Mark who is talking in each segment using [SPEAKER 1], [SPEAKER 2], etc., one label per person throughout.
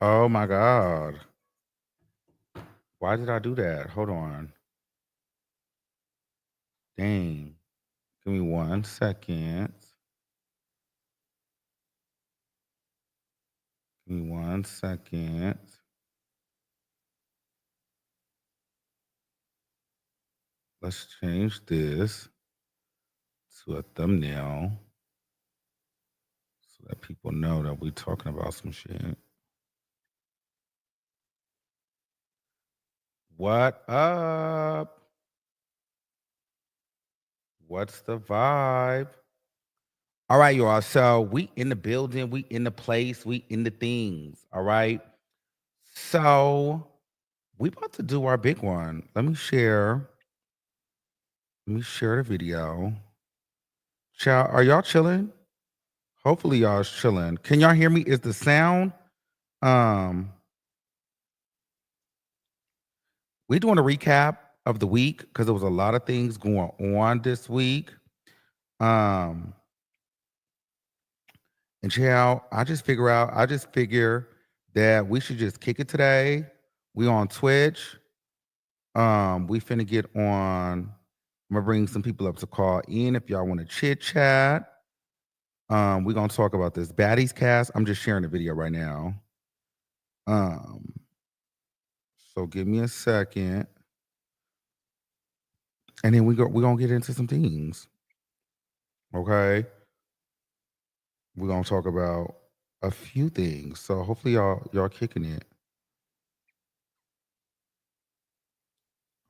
[SPEAKER 1] Oh my God. Why did I do that? Hold on. Dang. Give me 1 second. Give me 1 second. Let's change this to a thumbnail so that people know that we're talking about some shit. What up? What's the vibe? All right, y'all. So we in the building, we in the place, we in the things. All right. So we about to do our big one. Let me share. Let me share the video. Child, are y'all chilling? Hopefully y'all's chilling. Can y'all hear me? Is the sound? Um, we doing a recap of the week because there was a lot of things going on this week. And child, I just figure that we should just kick it today. We on Twitch. We finna get on. I'm gonna bring some people up to call in if y'all want to chit chat. We're gonna talk about this Baddies cast. I'm just sharing the video right now. So give me a second. And then we're gonna get into some things. Okay. We're gonna talk about a few things. So hopefully y'all kicking it.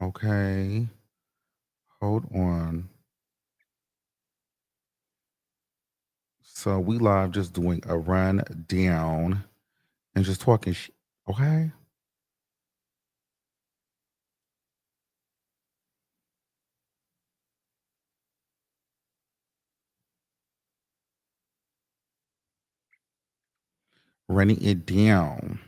[SPEAKER 1] Okay. Hold on. So we live just doing a run down and just talking okay. Running it down.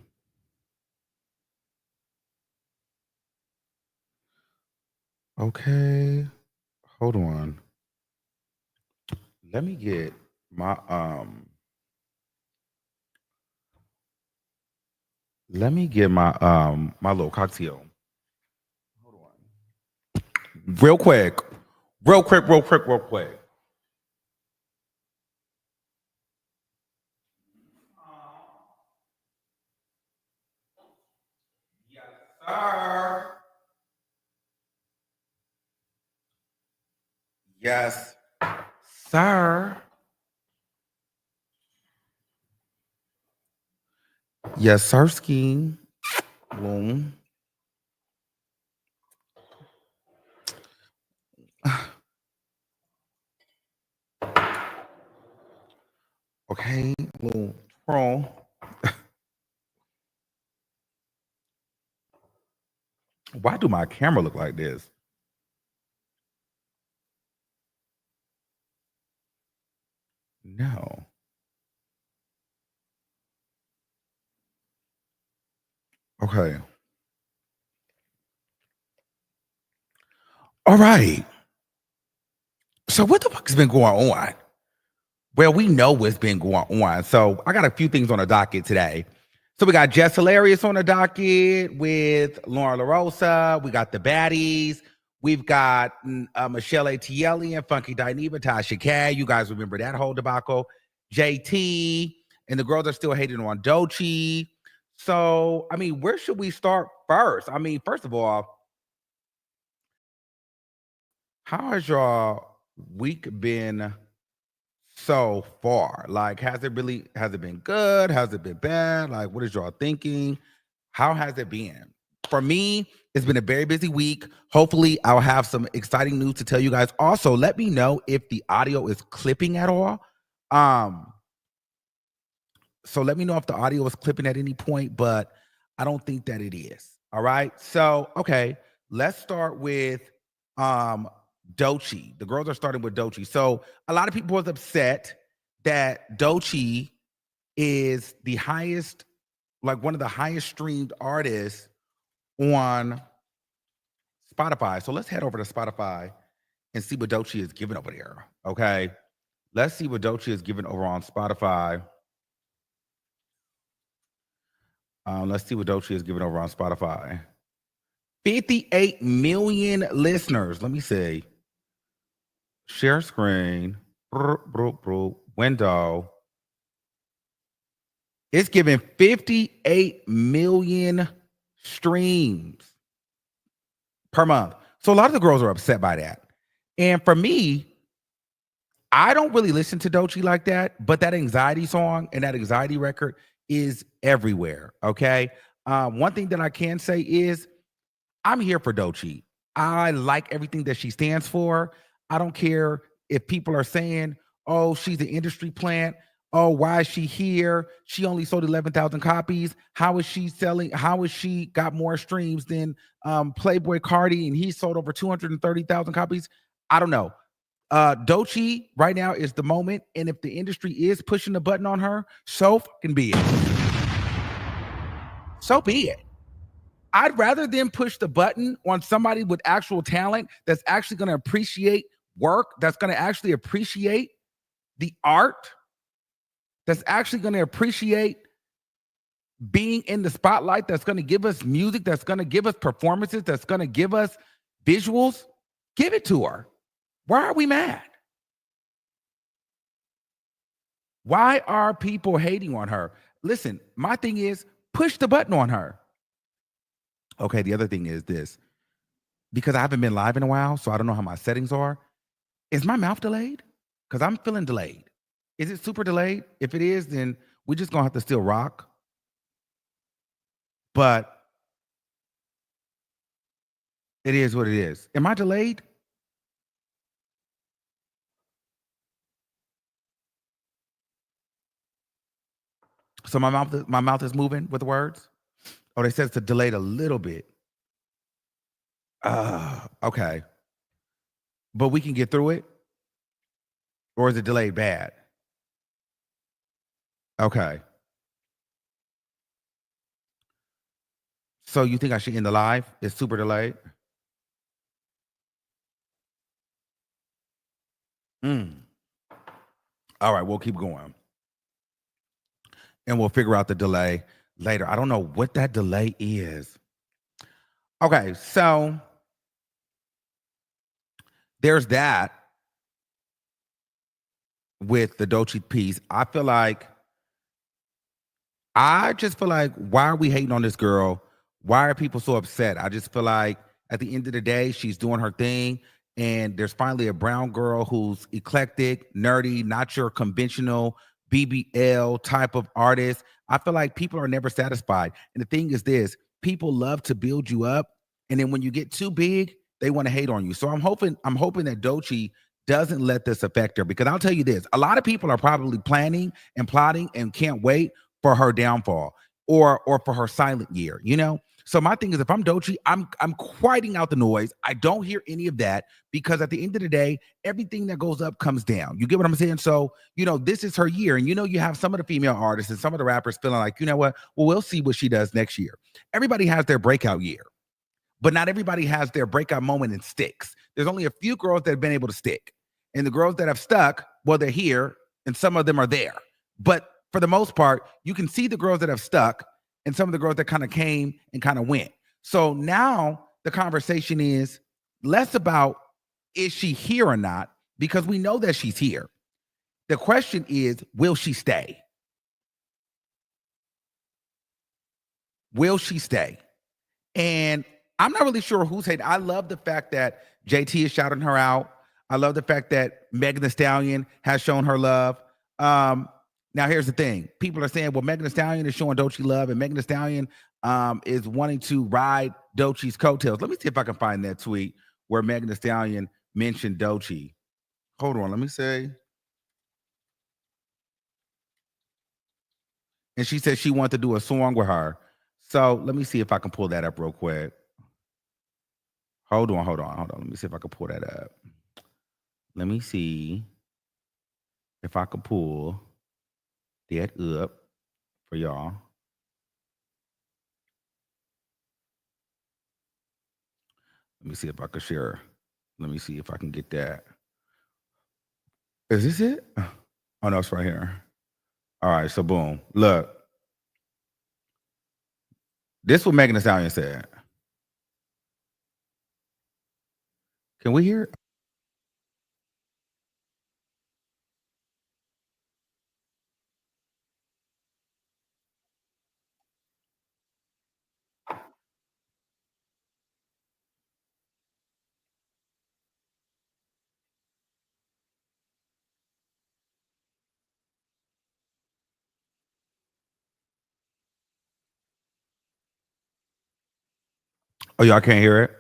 [SPEAKER 1] Okay. Hold on. Let me get my my little cocktail. Hold on. Real quick. Real quick. Yes, sir. Yes, sir. Yes, sir, ski. Boom. Okay, little twirl. Why do my camera look like this? No. Okay. All right. So what the fuck has been going on? Well, we know what's been going on. So I got a few things on the docket today. So we got Jess Hilarious on the docket with Lauren LaRosa. We got the Baddies. We've got Michelle Atieli and Funky Dineva, Tasha K. You guys remember that whole debacle. JT and the girls are still hating on Doechii. So, I mean, where should we start first? I mean, first of all, how has your week been so far? Like, has it been good? Has it been bad? Like, what is y'all thinking? How has it been? For me, it's been a very busy week. Hopefully, I'll have some exciting news to tell you guys. Also, let me know if the audio is clipping at all. So let me know if the audio is clipping at any point, but I don't think that it is. All right. So, okay, let's start with Doechii. The girls are starting with Doechii. So a lot of people was upset that Doechii is the highest, like one of the highest streamed artists on Spotify. So let's head over to Spotify and see what Doechii is giving over there. Okay. Let's see what Doechii is giving over on Spotify. Let's see what Doechii is giving over on Spotify. 58 million listeners. Let me see. Share screen. Window. It's giving 58 million streams per month. So a lot of the girls are upset by that. And for me, I don't really listen to Doechii like that, but that anxiety song and that anxiety record is everywhere. Okay. One thing that I can say is I'm here for Doechii. I like everything that she stands for. I don't care if people are saying, oh, she's an industry plant. Oh, why is she here? She only sold 11,000 copies. How is she selling? How is she got more streams than Playboy Cardi and he sold over 230,000 copies? I don't know. Doechii right now is the moment. And if the industry is pushing the button on her, so fucking be it. So be it. I'd rather them push the button on somebody with actual talent that's actually going to appreciate work, that's going to actually appreciate the art, that's actually going to appreciate being in the spotlight, that's going to give us music, that's going to give us performances, that's going to give us visuals. Give it to her. Why are we mad? Why are people hating on her? Listen, my thing is push the button on her. Okay, the other thing is this. Because I haven't been live in a while, so I don't know how my settings are. Is my mouth delayed? Because I'm feeling delayed. Is it super delayed? If it is, then we're just gonna have to still rock. But it is what it is. Am I delayed? So my mouth is moving with the words. Oh, they said it's delayed a little bit. Okay. But we can get through it, or is it delayed bad? Okay. So you think I should end the live? It's super delayed. All right, we'll keep going, and we'll figure out the delay later. I don't know what that delay is. Okay, so there's that with the Doechii piece. I just feel like, why are we hating on this girl? Why are people so upset? I just feel like at the end of the day, she's doing her thing. And there's finally a brown girl who's eclectic, nerdy, not your conventional BBL type of artist. I feel like people are never satisfied. And the thing is this, people love to build you up. And then when you get too big, they want to hate on you. So I'm hoping that Doechii doesn't let this affect her, because I'll tell you this, a lot of people are probably planning and plotting and can't wait for her downfall or for her silent year, you know? So my thing is, if I'm Doechii, I'm quieting out the noise. I don't hear any of that, because at the end of the day, everything that goes up comes down. You get what I'm saying? So, this is her year. And you have some of the female artists and some of the rappers feeling like, you know what? Well, we'll see what she does next year. Everybody has their breakout year, but not everybody has their breakout moment and sticks. There's only a few girls that have been able to stick. And the girls that have stuck, well, they're here and some of them are there. But for the most part, you can see the girls that have stuck and some of the girls that kind of came and kind of went. So now the conversation is less about, is she here or not? Because we know that she's here. The question is, will she stay? Will she stay? And I'm not really sure who's hating. I love the fact that JT is shouting her out. I love the fact that Megan Thee Stallion has shown her love. Now, here's the thing. People are saying, well, Megan Thee Stallion is showing Doechii love, and Megan Thee Stallion is wanting to ride Doechii's coattails. Let me see if I can find that tweet where Megan Thee Stallion mentioned Doechii. Hold on, let me say. And she said she wanted to do a song with her. So let me see if I can pull that up real quick. Hold on. Let me see if I can pull that up. Let me see if I can pull that up for y'all. Let me see if I can share. Let me see if I can get that. Is this it? Oh, no, it's right here. All right, so boom. Look. This is what Megan Thee Stallion said. Can we hear it? Oh, y'all can't hear it?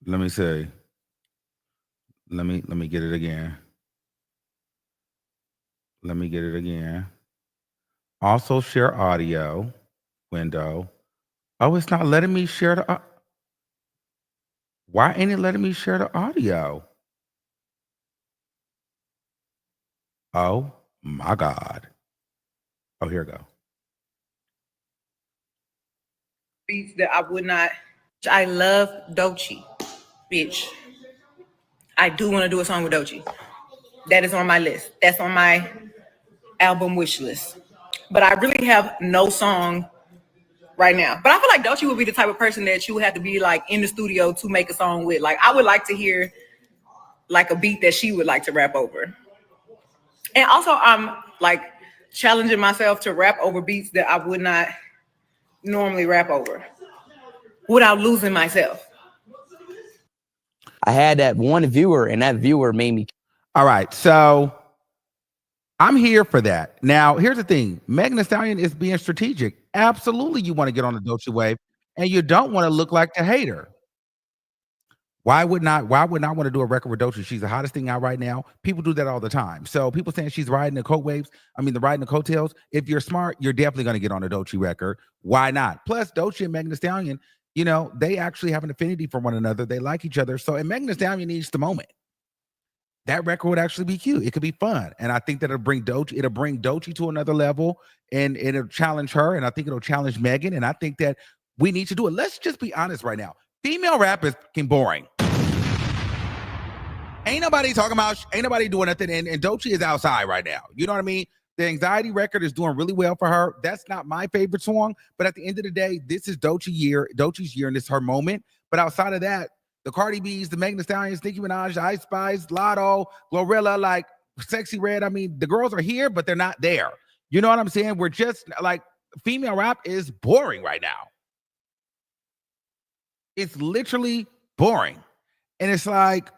[SPEAKER 1] Let me see. Let me get it again. Let me get it again. Also share audio window. Oh, it's not letting me share the. Why ain't it letting me share the audio? Oh my God. Oh, here we go.
[SPEAKER 2] Beats that I would not. I love Doechii, bitch. I do want to do a song with Doechii. That is on my list. That's on my album wish list. But I really have no song right now. But I feel like Doechii would be the type of person that you would have to be like in the studio to make a song with. Like I would like to hear like a beat that she would like to rap over. And also I'm like challenging myself to rap over beats that I would not normally rap over without losing myself.
[SPEAKER 3] I had that one viewer, and that viewer made me.
[SPEAKER 1] All right, so I'm here for that. Now, here's the thing: Megan Thee Stallion is being strategic. Absolutely, you want to get on the Doechii wave, and you don't want to look like the hater. Why would not want to do a record with Doechii? She's the hottest thing out right now. People do that all the time. So people saying she's riding the coat waves. I mean, riding the coattails. If you're smart, you're definitely going to get on a Doechii record. Why not? Plus, Doechii and Megan Thee Stallion, you know, they actually have an affinity for one another. They like each other. So, and Megan Thee Stallion needs the moment. That record would actually be cute. It could be fun. And I think that it'll bring Doechii to another level, and it'll challenge her. And I think it'll challenge Megan. And I think that we need to do it. Let's just be honest right now. Female rap is fucking boring. Ain't nobody doing nothing. And Doechii is outside right now. You know what I mean? The Anxiety record is doing really well for her. That's not my favorite song. But at the end of the day, this is Doechie's year, and it's her moment. But outside of that, the Cardi B's, the Megan Thee Stallions, Nicki Minaj, Ice Spice, Lotto, Glorilla, like Sexy Red. I mean, the girls are here, but they're not there. You know what I'm saying? We're just like, female rap is boring right now. It's literally boring. And it's like,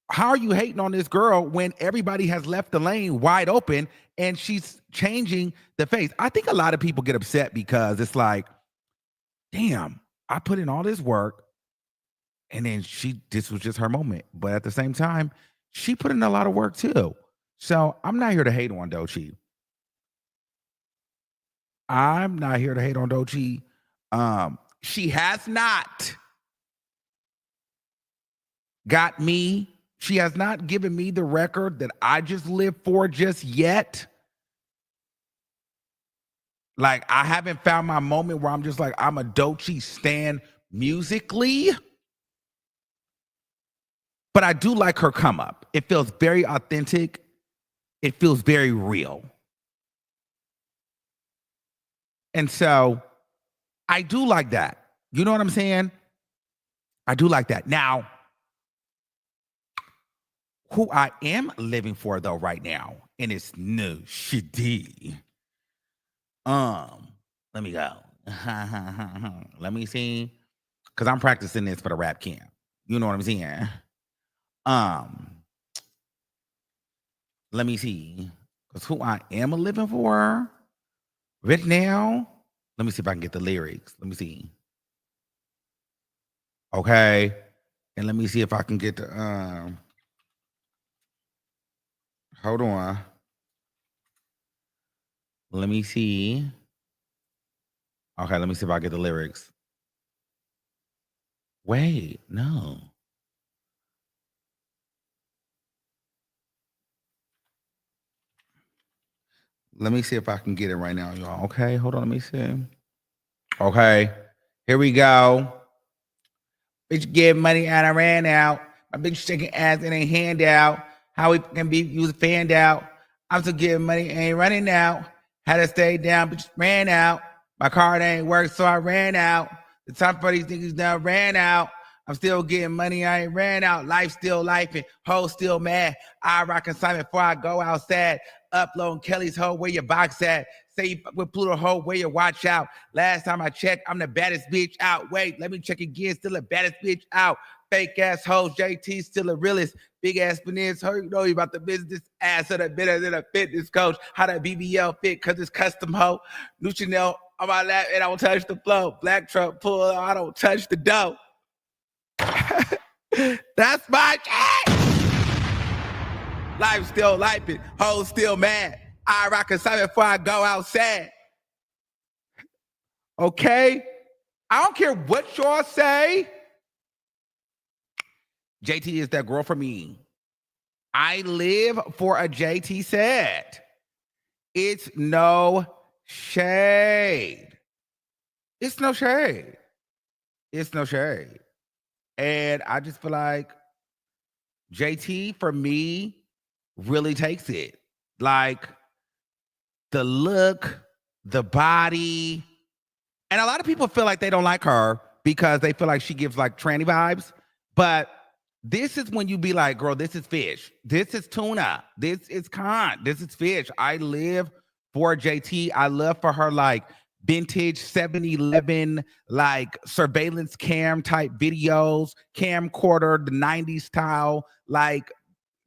[SPEAKER 1] how are you hating on this girl when everybody has left the lane wide open and she's changing the face? I think a lot of people get upset because it's like, damn, I put in all this work and then this was just her moment. But at the same time, she put in a lot of work too. So I'm not here to hate on Doechii. She has not got me. She has not given me the record that I just live for just yet. Like, I haven't found my moment where I'm just like, I'm a Doechii stan musically. But I do like her come up. It feels very authentic. It feels very real. And so I do like that. You know what I'm saying? I do like that. Now, who I am living for though right now, and it's new shitty. Let me go. Let me see. Cause I'm practicing this for the rap camp. You know what I'm saying? Let me see. Cause who I am living for right now. Let me see if I can get the lyrics. Let me see. Okay. And let me see if I can get the hold on. Let me see. Okay, let me see if I get the lyrics. Wait, no. Let me see if I can get it right now, y'all. Okay, hold on, let me see. Okay, here we go. Bitch give money and I ran out. My bitch shaking ass in a handout. How we can be use a fan out. I'm still giving money, ain't running out. Had to stay down, bitch ran out. My card ain't work, so I ran out. The time for these niggas now ran out. I'm still getting money, I ain't ran out. Life still lifing, hoes still mad. I rock consignment before I go outside. Uploading Kelly's hoe, where your box at? Say you fuck with Pluto hoe, where you watch out? Last time I checked, I'm the baddest bitch out. Wait, let me check again, still the baddest bitch out. Fake ass hoes, JT still the realest. Big ass finesse, her, you know you about the business. Ass of the better than a fitness coach. How that BBL fit, cause it's custom hoe. New Chanel on my lap, and I don't touch the flow. Black truck pull, I don't touch the dough. That's my shit. Life still lifing, hoes still mad. I rock consignment before I go outside. Okay? I don't care what y'all say. JT is that girl for me. I live for a JT set. It's no shade. It's no shade. It's no shade. And I just feel like JT for me really takes it. Like the look, the body. And a lot of people feel like they don't like her because they feel like she gives like tranny vibes. But this is when you be like, girl, this is fish. This is tuna. This is con. This is fish. I live for JT. I love for her like vintage 7-Eleven, like surveillance cam type videos, camcorder, the 90s style, like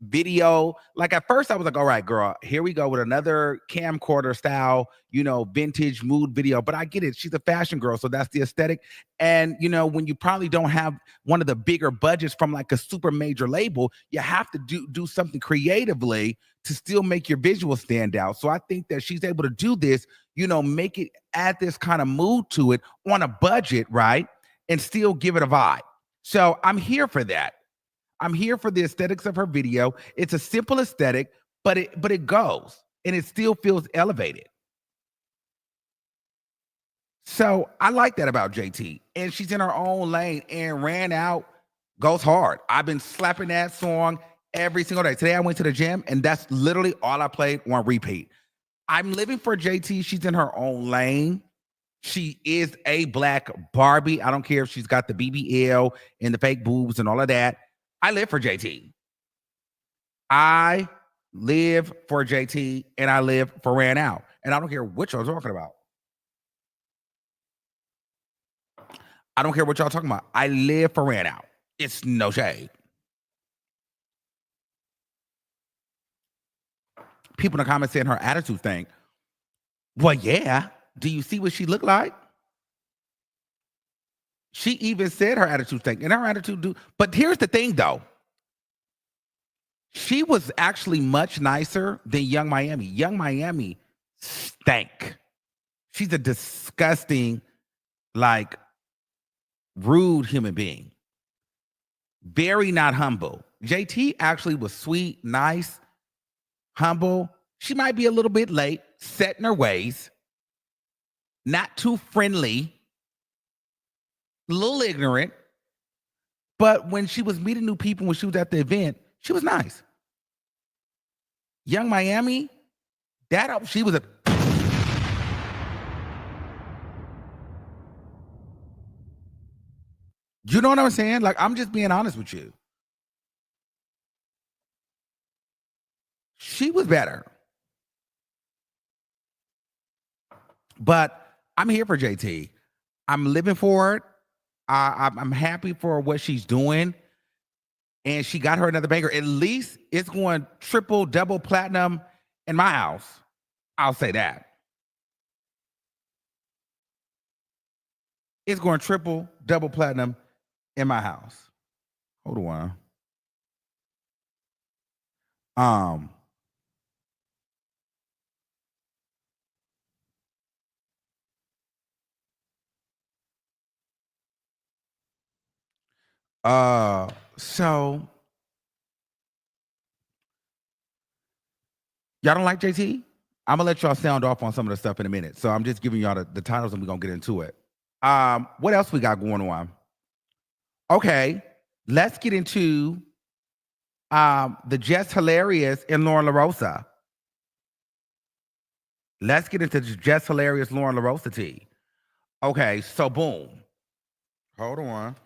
[SPEAKER 1] video. Like at first I was like, all right, girl, here we go with another camcorder style, vintage mood video. But I get it. She's a fashion girl. So that's the aesthetic. And, when you probably don't have one of the bigger budgets from like a super major label, you have to do something creatively to still make your visual stand out. So I think that she's able to do this, make it, add this kind of mood to it on a budget, right? And still give it a vibe. So I'm here for that. I'm here for the aesthetics of her video. It's a simple aesthetic, but it goes and it still feels elevated. So I like that about JT. And she's in her own lane and ran out, goes hard. I've been slapping that song every single day. Today I went to the gym and that's literally all I played on repeat. I'm living for JT. She's in her own lane. She is a black Barbie. I don't care if she's got the BBL and the fake boobs and all of that. I live for JT. I live for JT and I live for Ran Out. And I don't care what y'all talking about. I don't care what y'all talking about. I live for Ran Out. It's no shade. People in the comments saying her attitude thing. Well, yeah. Do you see what she looked like? She even said her attitude thing. And her attitude do. But here's the thing, though. She was actually much nicer than Young Miami. Young Miami stank. She's a disgusting, like, rude human being. Very not humble. JT actually was sweet, nice, humble. She might be a little bit late, set in her ways, not too friendly, a little ignorant. But when she was meeting new people, when she was at the event, she was nice. Young Miami, she was a... You know what I'm saying? Like, I'm just being honest with you. She was better. But I'm here for JT. I'm living for it. I'm happy for what she's doing. And she got her another banger. At least it's going triple, double platinum in my house. I'll say that. It's going triple, double platinum in my house. Hold on. So y'all don't like JT? I'm gonna let y'all sound off on some of the stuff in a minute. So I'm just giving y'all the titles and we're gonna get into it. What else we got going on? Okay, let's get into the Jess Hilarious and Lauren LaRosa. Let's get into the Jess Hilarious Lauren LaRosa tea. Okay, so boom. Hold on.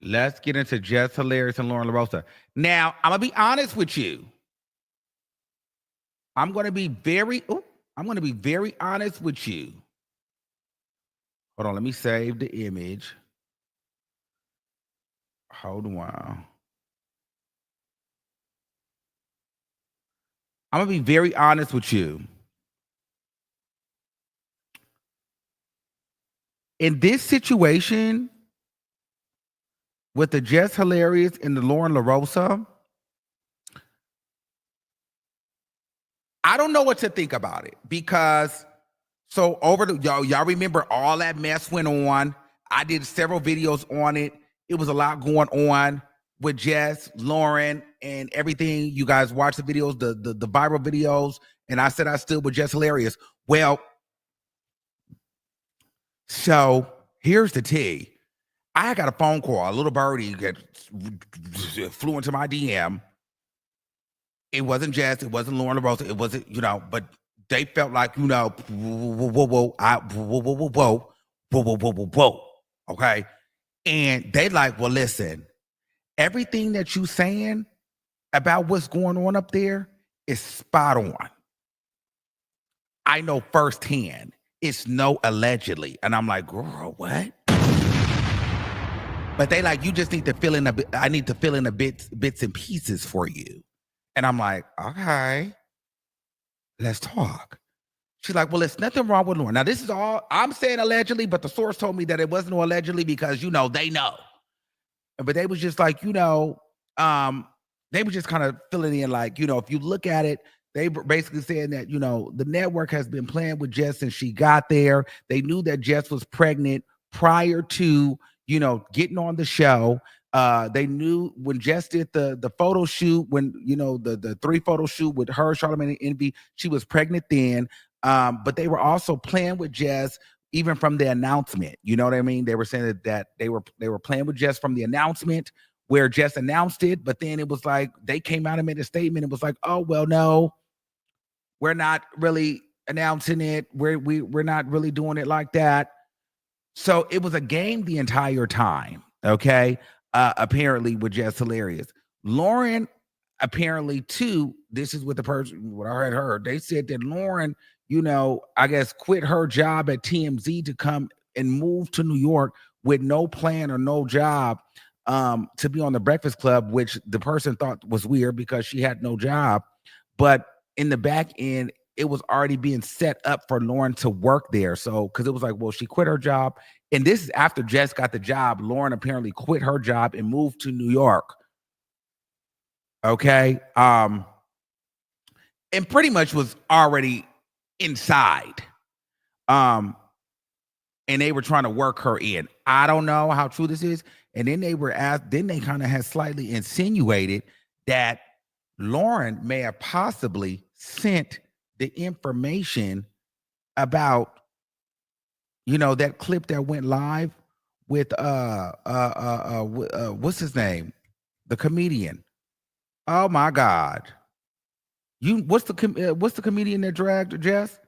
[SPEAKER 1] Let's get into Jess Hilarious and Lauren LaRosa. Now, I'm gonna be honest with you. I'm gonna be very honest with you. Hold on, let me save the image. Hold on. I'm gonna be very honest with you. In this situation, with the Jess Hilarious and the Lauren LaRosa, I don't know what to think about it because so over the y'all remember all that mess went on. I did several videos on it. It was a lot going on with Jess, Lauren, and everything. You guys watch the videos, the viral videos, and I said I stood with Jess Hilarious. Well, so here's the tea. I got a phone call. A little birdie that flew into my DM. It wasn't Jess. It wasn't Lauren LaRosa. It wasn't, but they felt like, whoa. Okay. And they like, well, listen, everything that you saying about what's going on up there is spot on. I know firsthand. It's no allegedly. And I'm like, girl, what? But they like, you just need to fill in I need to fill in the bits and pieces for you. And I'm like, okay, let's talk. She's like, well, there's nothing wrong with Lauren. Now, this is all I'm saying allegedly, but the source told me that it wasn't allegedly because, they know. But they was just like, they were just kind of filling in like, if you look at it, they were basically saying that, the network has been playing with Jess since she got there. They knew that Jess was pregnant prior to, getting on the show. They knew when Jess did the photo shoot, when, the 3 photo shoot with her, Charlamagne and Envy, she was pregnant then. But they were also playing with Jess even from the announcement. You know what I mean? They were saying that they were playing with Jess from the announcement where Jess announced it, but then it was like they came out and made a statement. It was like, oh, well, no, we're not really announcing it. We're not really doing it like that. So it was a game the entire time. Okay. Apparently with Jess Hilarious. Lauren, apparently too, this is what what I had heard. They said that Lauren, I guess quit her job at TMZ to come and move to New York with no plan or no job to be on the Breakfast Club, which the person thought was weird because she had no job. But in the back end, it was already being set up for Lauren to work there. So, because it was like, well, she quit her job. And this is after Jess got the job. Lauren apparently quit her job and moved to New York. Okay. And pretty much was already inside. And they were trying to work her in. I don't know how true this is. And then they were asked, then they kind of had slightly insinuated that Lauren may have possibly sent the information about, that clip that went live with what's his name? The comedian. Oh my God. What's the comedian that dragged Jess?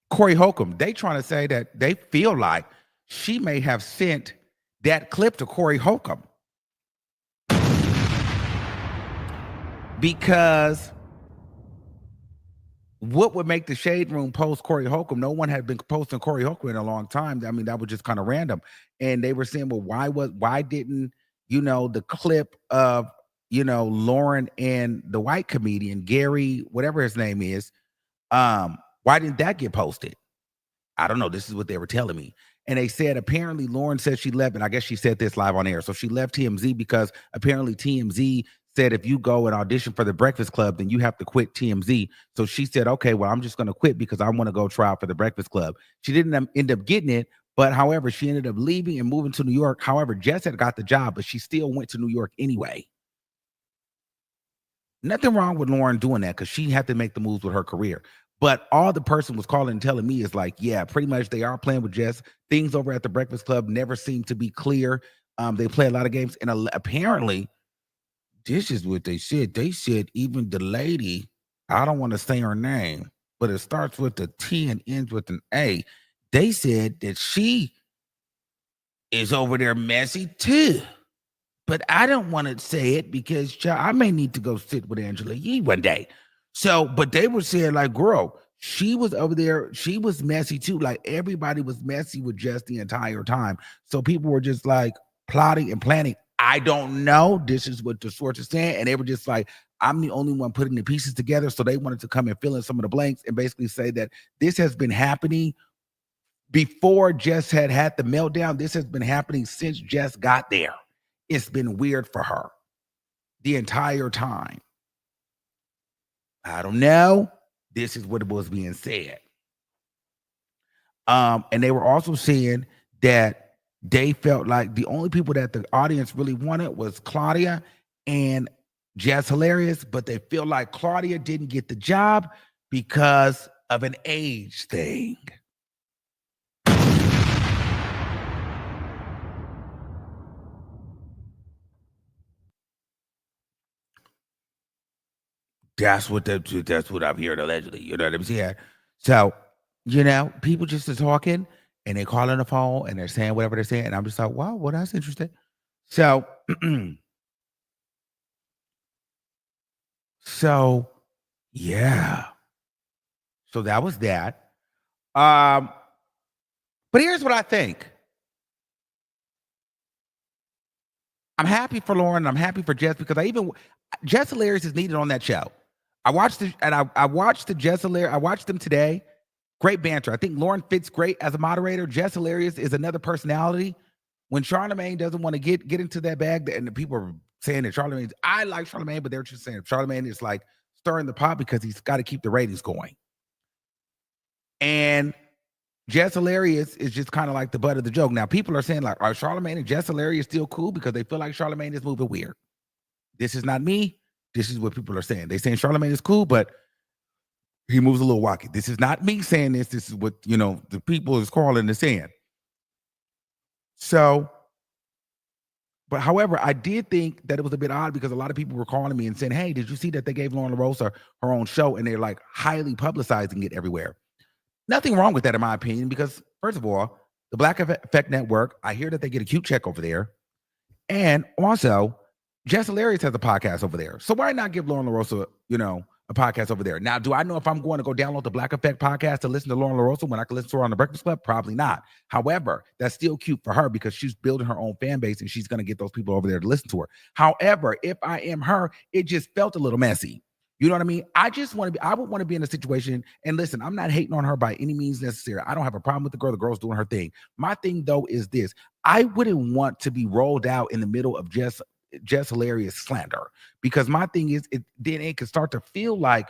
[SPEAKER 1] Corey Holcomb. They trying to say that they feel like she may have sent that clip to Corey Holcomb. Because what would make the Shade Room post Corey Holcomb? No one had been posting Corey Holcomb in a long time. I mean, that was just kind of random. And they were saying, well, why didn't, the clip of, Lauren and the white comedian, Gary, whatever his name is, why didn't that get posted? I don't know. This is what they were telling me. And they said apparently Lauren said she left, and I guess she said this live on air. So she left TMZ because apparently TMZ said if you go and audition for the Breakfast Club, then you have to quit TMZ. So she said, okay, well, I'm just going to quit because I want to go try out for the Breakfast Club. She didn't end up getting it, but however, she ended up leaving and moving to New York. However, Jess had got the job, but she still went to New York anyway. Nothing wrong with Lauren doing that because she had to make the moves with her career. But all the person was calling and telling me is like, yeah, pretty much they are playing with Jess. Things over at the Breakfast Club never seem to be clear. They play a lot of games. And apparently, this is what they said. They said even the lady, I don't want to say her name, but it starts with a T and ends with an A. They said that she is over there messy too. But I don't want to say it because I may need to go sit with Angela Yee one day. So, but they were saying, like, girl, she was over there, she was messy too. Like, everybody was messy with Jess the entire time. So people were just like plotting and planning. I don't know. This is what the source is saying. And they were just like, I'm the only one putting the pieces together. So they wanted to come and fill in some of the blanks and basically say that this has been happening before Jess had the meltdown. This has been happening since Jess got there. It's been weird for her the entire time. I don't know. This is what was being said. And they were also saying that they felt like the only people that the audience really wanted was Claudia and Jess Hilarious, but they feel like Claudia didn't get the job because of an age thing. That's what I'm hearing allegedly. You know what I'm saying? So, people just are talking and they call on the phone and they're saying whatever they're saying. And I'm just like, wow, well, that's interesting. So, yeah. So that was that. But here's what I think. I'm happy for Lauren. I'm happy for Jess because Jess Hilarious is needed on that show. I watched the Jess Hilarious. I watched them today. Great banter. I think Lauren fits great as a moderator. Jess Hilarious is another personality. When Charlamagne doesn't want to get into that bag, and the people are saying that Charlamagne, I like Charlamagne, but they're just saying Charlamagne is like stirring the pot because he's got to keep the ratings going. And Jess Hilarious is just kind of like the butt of the joke. Now, people are saying, like, are Charlamagne and Jess Hilarious still cool because they feel like Charlamagne is moving weird? This is not me. This is what people are saying. They're saying Charlamagne is cool, but he moves a little wacky. This is not me saying this. This is what, the people is calling and saying. So, but however, I did think that it was a bit odd because a lot of people were calling me and saying, hey, did you see that they gave Lauren LaRosa her own show? And they're like highly publicizing it everywhere. Nothing wrong with that, in my opinion, because first of all, the Black Effect Network, I hear that they get a cute check over there. And also, Jess Hilarious has a podcast over there. So why not give Lauren LaRosa, a podcast over there? Now, do I know if I'm going to go download the Black Effect podcast to listen to Lauren LaRosa when I can listen to her on the Breakfast Club? Probably not. However, that's still cute for her because she's building her own fan base and she's going to get those people over there to listen to her. However, if I am her, it just felt a little messy. You know what I mean? I would want to be in a situation, and listen, I'm not hating on her by any means necessary. I don't have a problem with the girl. The girl's doing her thing. My thing, though, is this. I wouldn't want to be rolled out in the middle of Jess Hilarious slander, because my thing is, then it could start to feel like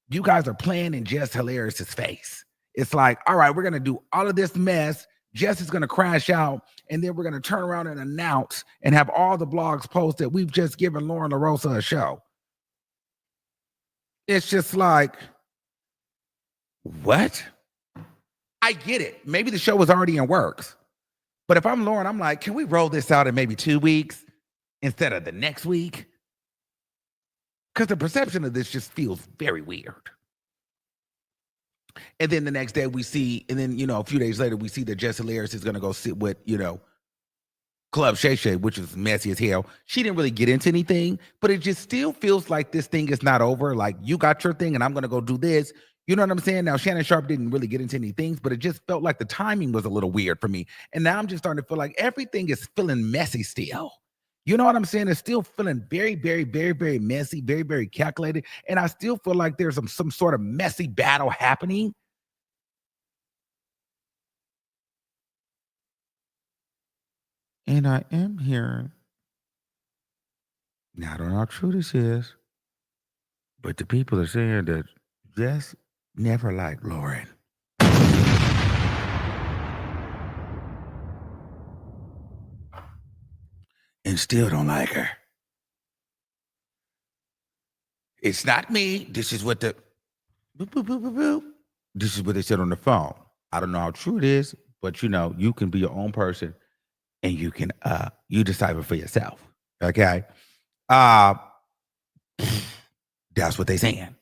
[SPEAKER 1] you guys are playing in Jess Hilarious's face. It's like, all right, we're going to do all of this mess. Jess is going to crash out, and then we're going to turn around and announce and have all the blogs post that we've just given Lauren LaRosa a show. It's just like, what? I get it. Maybe the show was already in works. But if I'm Lauren, I'm like, can we roll this out in maybe 2 weeks instead of the next week? Because the perception of this just feels very weird. And then the next day we see, and then, a few days later, we see that Jess Hilarious is going to go sit with, Club Shay Shay, which is messy as hell. She didn't really get into anything, but it just still feels like this thing is not over. Like, you got your thing and I'm going to go do this. You know what I'm saying? Now, Shannon Sharp didn't really get into any things, but it just felt like the timing was a little weird for me. And now I'm just starting to feel like everything is feeling messy still. You know what I'm saying? It's still feeling very, very, very, very messy, very, very calculated. And I still feel like there's some sort of messy battle happening. And I am hearing, now I don't know how true this is, but the people are saying that Jess never liked Lauren. And still don't like her. It's not me. This is what this is what they said on the phone. I don't know how true it is, but you can be your own person and you can you decipher for yourself. Okay. That's what they saying.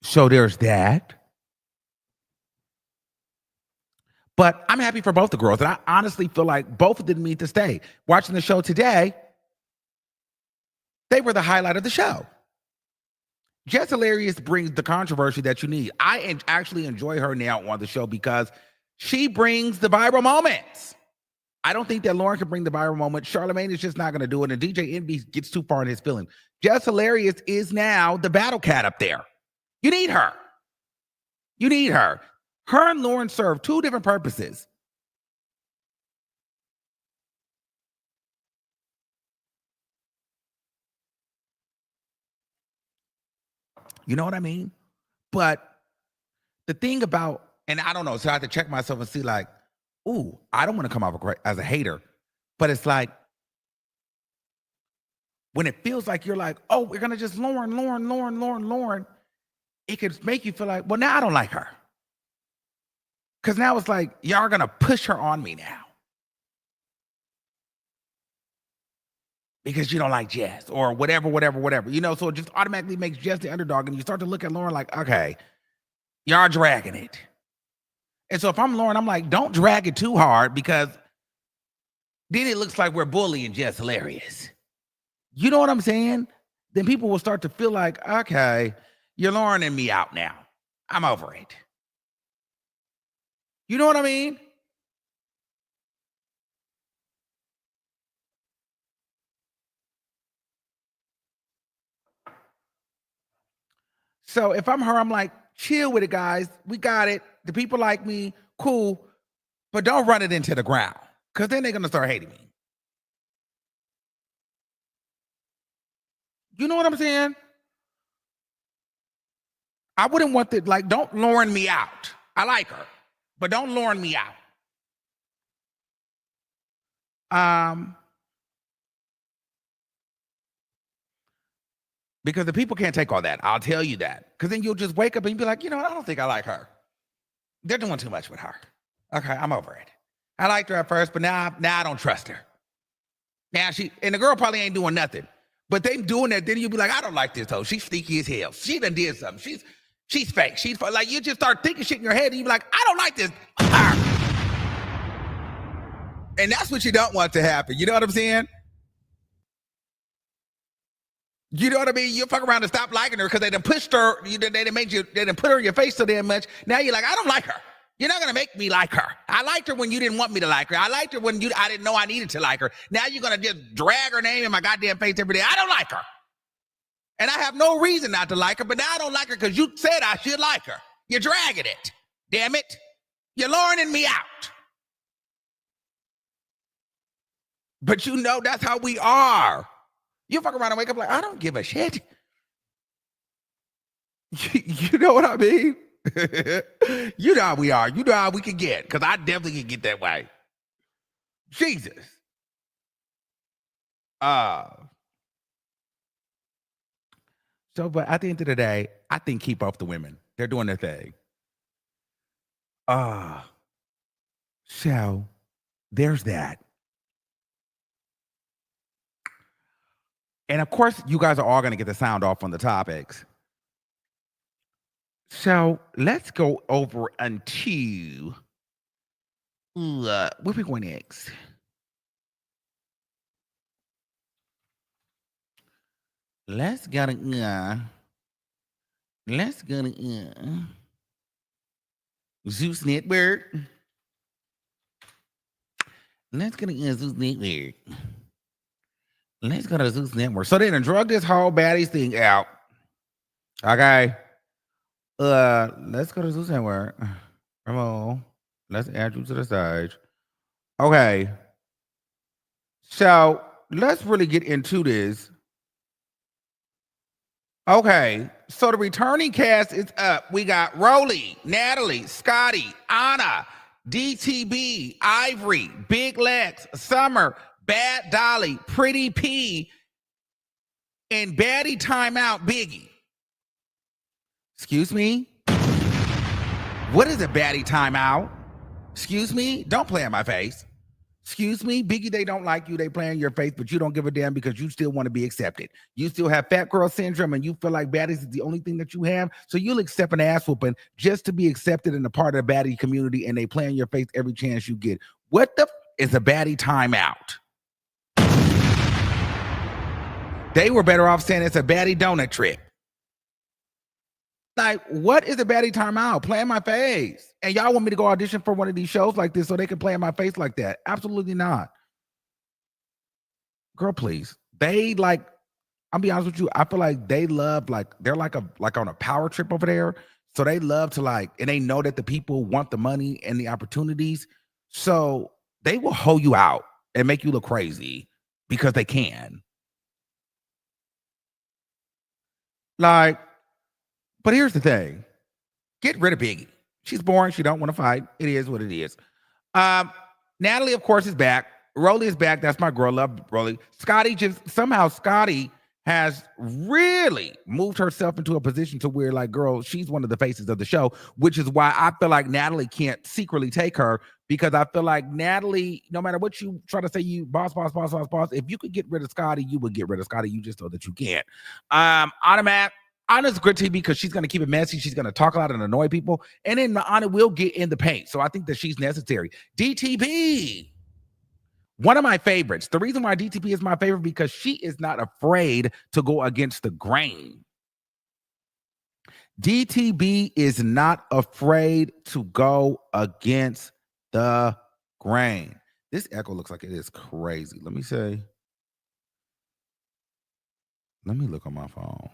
[SPEAKER 1] So there's that. But I'm happy for both the girls. And I honestly feel like both didn't mean to stay. Watching the show today, they were the highlight of the show. Jess Hilarious brings the controversy that you need. I actually enjoy her now on the show because she brings the viral moments. I don't think that Lauren can bring the viral moment. Charlamagne is just not going to do it. And DJ Envy gets too far in his feeling. Jess Hilarious is now the battle cat up there. You need her. You need her. Her and Lauren serve two different purposes. You know what I mean? But the thing about, and I don't know, so I have to check myself and see like, ooh, I don't want to come off as a hater. But it's like, when it feels like you're like, oh, we're going to just Lauren, it could make you feel like, well, now I don't like her. Because now it's like, y'all are going to push her on me now. Because you don't like Jess or whatever. You know, so it just automatically makes Jess the underdog. And you start to look at Lauren like, okay, y'all dragging it. And so if I'm Lauren, I'm like, don't drag it too hard because then it looks like we're bullying Jess Hilarious. You know what I'm saying? Then people will start to feel like, okay, you're Laurening me out now. I'm over it. You know what I mean? So if I'm her, I'm like, chill with it, guys. We got it. The people like me, cool. But don't run it into the ground because then they're going to start hating me. You know what I'm saying? I wouldn't want that. Like, don't Lauren me out. I like her, but don't Lauren me out. Because the people can't take all that. I'll tell you that. Because then you'll just wake up and you'll be like, you know what? I don't think I like her. They're doing too much with her. Okay, I'm over it. I liked her at first, but now I don't trust her. Now and the girl probably ain't doing nothing. But they doing that, then you'll be like, I don't like this hoe. She's sneaky as hell. She done did something. She's fake. She's like, you just start thinking shit in your head and you be like, I don't like this. And that's what you don't want to happen. You know what I'm saying? You know what I mean? You fuck around and stop liking her because they done pushed her. They done put her in your face so damn much. Now you're like, I don't like her. You're not gonna make me like her. I liked her when you didn't want me to like her. I liked her when I didn't know I needed to like her. Now you're gonna just drag her name in my goddamn face every day. I don't like her. And I have no reason not to like her, but now I don't like her because you said I should like her. You're dragging it. Damn it. You're luring me out. But you know that's how we are. You fuck around and wake up like, I don't give a shit. You know what I mean? You know how we are. You know how we can get. Because I definitely can get that way. Jesus. So, but at the end of the day, I think keep up the women. They're doing their thing. So there's that. And of course, you guys are all going to get the sound off on the topics. So let's go over into where we going next? Let's go to Zeus Network. Let's go to Zeus Network. Let's go to Zeus Network. So they done drug this whole baddies thing out. Okay. Let's go to Zeus Network. Come on. Let's add you to the stage. Okay. So let's really get into this. Okay. So the returning cast is up. We got Rolly, Natalie, Scotty, Anna, DTB, Ivory, Big Lex, Summer, Bad Dolly, Pretty P, and Baddie Timeout Biggie. Excuse me? What is a Baddie Timeout? Excuse me? Don't play in my face. Excuse me, Biggie, they don't like you. They play in your face, but you don't give a damn because you still want to be accepted. You still have fat girl syndrome and you feel like baddies is the only thing that you have. So you'll accept an ass whooping just to be accepted in a part of the baddie community, and they play in your face every chance you get. What the is a baddie timeout? They were better off saying it's a baddie donut trip. Like, what is a baddie timeout? Play in my face. And y'all want me to go audition for one of these shows like this so they can play in my face like that? Absolutely not. Girl, please. They like, I'll be honest with you, I feel like they love, like, they're like on a power trip over there. So they love to like, and they know that the people want the money and the opportunities. So they will hoe you out and make you look crazy because they can. Like, but here's the thing. Get rid of Biggie. She's boring. She don't want to fight. It is what it is. Natalie, of course, is back. Rolly is back. That's my girl. Love Rolly. Scotty Scotty has really moved herself into a position to where, like, girl, she's one of the faces of the show, which is why I feel like Natalie can't secretly take her, because I feel like Natalie, no matter what you try to say, you boss, if you could get rid of Scotty, you would get rid of Scotty. You just know that you can't. Anna's good TV because she's going to keep it messy. She's going to talk a lot and annoy people. And then Anna will get in the paint. So I think that she's necessary. DTP. One of my favorites. The reason why DTP is my favorite because she is not afraid to go against the grain. DTB is not afraid to go against the grain. This echo looks like it is crazy. Let me look on my phone.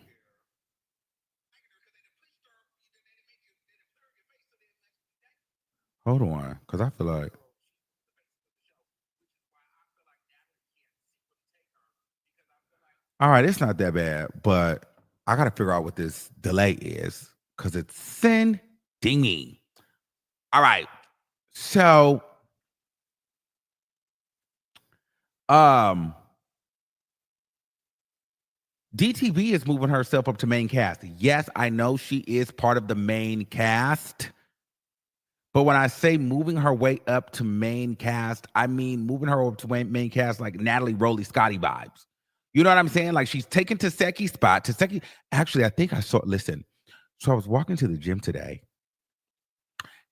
[SPEAKER 1] Hold on, because I feel like all right, it's not that bad, but I got to figure out what this delay is because it's sending. All right. So, DTV is moving herself up to main cast. Yes, I know she is part of the main cast. But when I say moving her way up to main cast, I mean moving her up to main cast like Natalie, Rolly, Scotty vibes. You know what I'm saying? Like, she's taken Taseki's spot. Taseki, actually, I think I saw, listen. So I was walking to the gym today,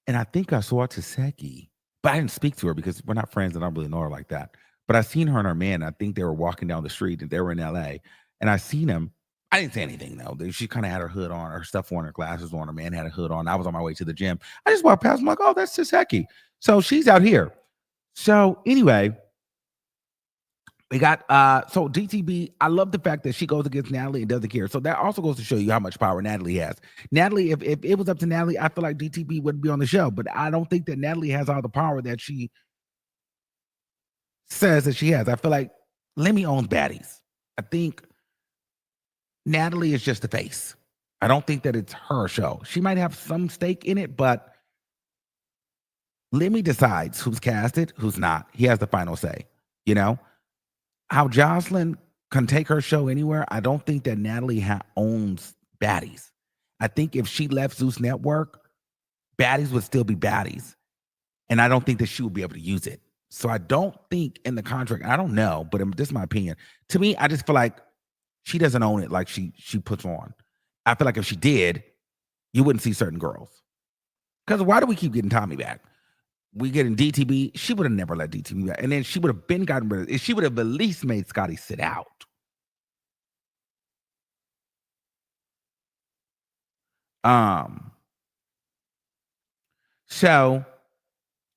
[SPEAKER 1] and I think I saw Taseki, but I didn't speak to her because we're not friends and I don't really know her like that. But I seen her and her man. I think they were walking down the street and they were in LA. And I seen him. I didn't say anything, though. She kind of had her hood on, her stuff on, her glasses on. Her man had a hood on. I was on my way to the gym. I just walked past. I'm like, oh, that's Taseki. So she's out here. So anyway, we got so DTB. I love the fact that she goes against Natalie and doesn't care. So that also goes to show you how much power Natalie has. Natalie, if it was up to Natalie, I feel like DTB wouldn't be on the show. But I don't think that Natalie has all the power that she says that she has. I feel like Lemmy owns Baddies. I think Natalie is just the face. I don't think that it's her show. She might have some stake in it, but Lemmy decides who's casted, who's not. He has the final say, you know? How Jocelyn can take her show anywhere, I don't think that Natalie owns Baddies. I think if she left Zeus Network, Baddies would still be Baddies. And I don't think that she would be able to use it. So I don't think in the contract, I don't know, but this is my opinion. To me, I just feel like she doesn't own it like she puts on. I feel like if she did, you wouldn't see certain girls. Because why do we keep getting Tommy back? We getting DTB. She would have never let DTB back. And then she would have been gotten rid of it. She would have at least made Scotty sit out. So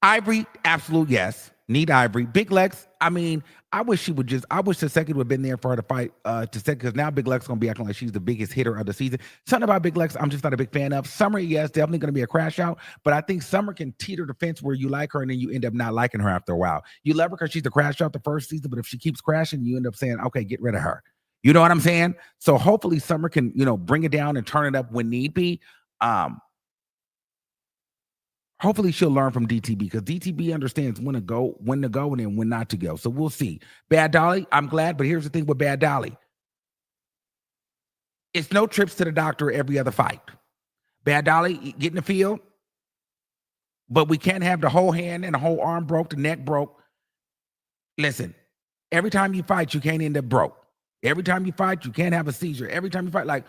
[SPEAKER 1] Ivory, absolute yes. Need Ivory. Big Lex, I mean, I wish Taseki would have been there for her to fight Taseki, because now Big Lex is going to be acting like she's the biggest hitter of the season. Something about Big Lex I'm just not a big fan of. Summer, yes, definitely going to be a crash out, but I think Summer can teeter the fence where you like her and then you end up not liking her after a while. You love her because she's the crash out the first season, but if she keeps crashing, you end up saying, okay, get rid of her. You know what I'm saying? So hopefully Summer can, bring it down and turn it up when need be. Hopefully she'll learn from DTB, because DTB understands when to go, and then when not to go. So we'll see. Bad Dolly, I'm glad, but here's the thing with Bad Dolly. It's no trips to the doctor every other fight. Bad Dolly, get in the field, but we can't have the whole hand and the whole arm broke, the neck broke, Listen, every time you fight, you can't end up broke. Every time you fight, you can't have a seizure. Every time you fight, like,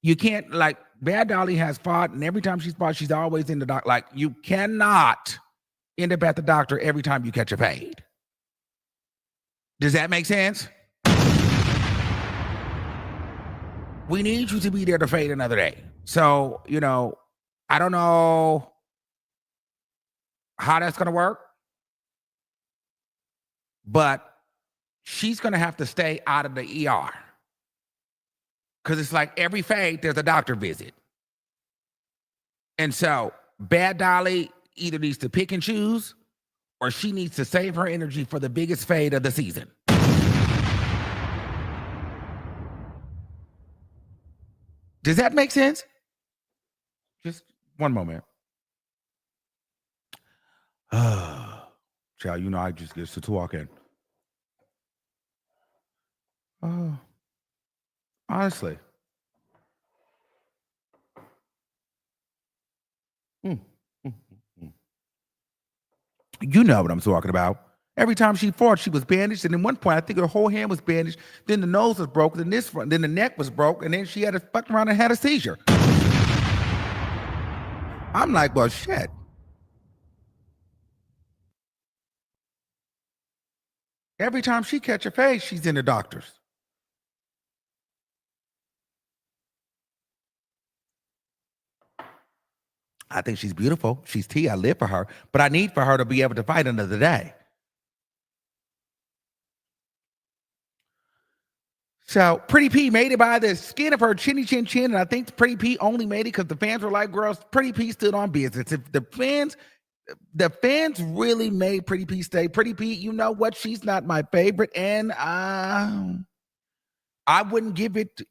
[SPEAKER 1] you can't, like, Bad Dolly has fought, and every time she's fought, she's always in the doctor. Like, you cannot end up at the doctor every time you catch a fade. Does that make sense? We need you to be there to fade another day. So, I don't know how that's going to work, but she's going to have to stay out of the ER. Because it's like every fade, there's a doctor visit. And so Bad Dolly either needs to pick and choose, or she needs to save her energy for the biggest fade of the season. Does that make sense? Just one moment. Child, I just get to talking. Honestly. You know what I'm talking about. Every time she fought, she was bandaged. And at one point, I think her whole hand was bandaged. Then the nose was broke. Then then the neck was broke. And then she had to fuck around and had a seizure. I'm like, well, shit. Every time she catch a face, she's in the doctor's. I think she's beautiful. She's T. I live for her. But I need for her to be able to fight another day. So Pretty P made it by the skin of her chinny chin chin. And I think Pretty P only made it because the fans were like, girls, Pretty P stood on business. If the fans really made Pretty P stay. Pretty P, you know what? She's not my favorite. And I wouldn't give it,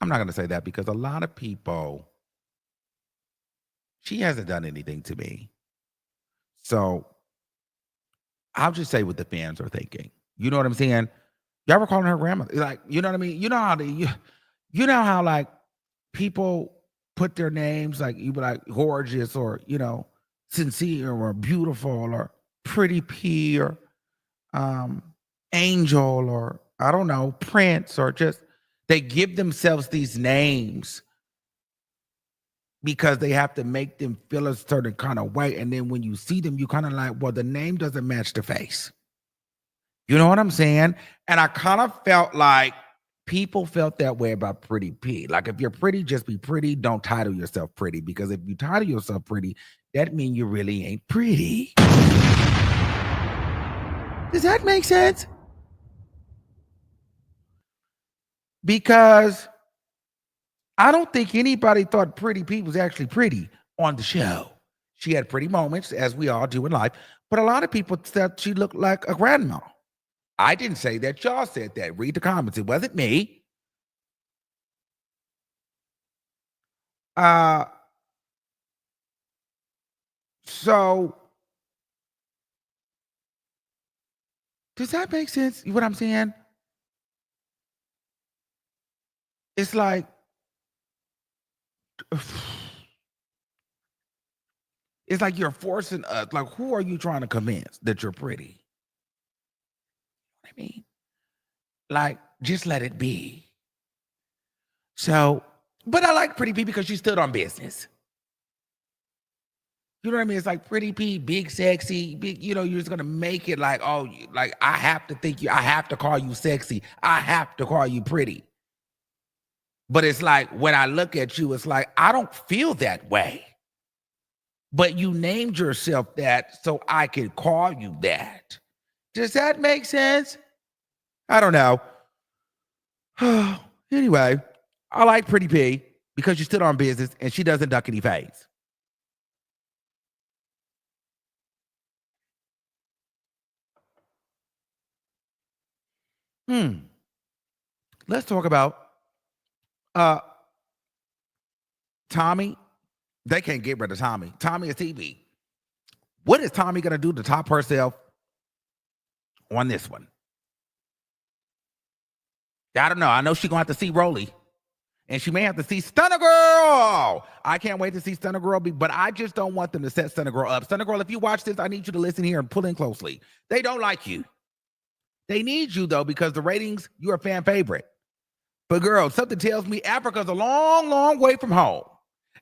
[SPEAKER 1] I'm not going to say that because a lot of people, she hasn't done anything to me. So I'll just say what the fans are thinking. You know what I'm saying? Y'all were calling her grandmother. Like, you know what I mean? You know how like people put their names, like you be like gorgeous or, sincere or beautiful or Pretty P or Angel or I don't know, Prince, or just they give themselves these names because they have to make them feel a certain kind of way. And then when you see them, you kind of like, well, the name doesn't match the face. You know what I'm saying? And I kind of felt like people felt that way about Pretty P. Like, if you're pretty, just be pretty. Don't title yourself pretty, because if you title yourself pretty, that means you really ain't pretty. Does that make sense? Because I don't think anybody thought Pretty P was actually pretty on the show. She had pretty moments, as we all do in life, but a lot of people said she looked like a grandma. I didn't say that. Y'all said that. Read the comments. It wasn't me. So does that make sense? What I'm saying? It's like, it's like you're forcing us. Like, who are you trying to convince that you're pretty? I mean, like, just let it be. So, but I like Pretty P because she stood on business. You know what I mean? It's like Pretty P, big, sexy, big, you're just going to make it like, oh, like, I have to call you sexy. I have to call you pretty. But it's like, when I look at you, it's like, I don't feel that way. But you named yourself that so I can call you that. Does that make sense? I don't know. Anyway, I like Pretty P because she stood on business and she doesn't duck any fades. Let's talk about Tommy. They can't get rid of Tommy. Tommy is TV. What is Tommy going to do to top herself on this one? I don't know. I know she's going to have to see Rolly. And she may have to see Stunner Girl. I can't wait to see Stunner Girl, but I just don't want them to set Stunner Girl up. Stunner Girl, if you watch this, I need you to listen here and pull in closely. They don't like you. They need you, though, because the ratings, you're a fan favorite. But, girl, something tells me Africa's a long, long way from home.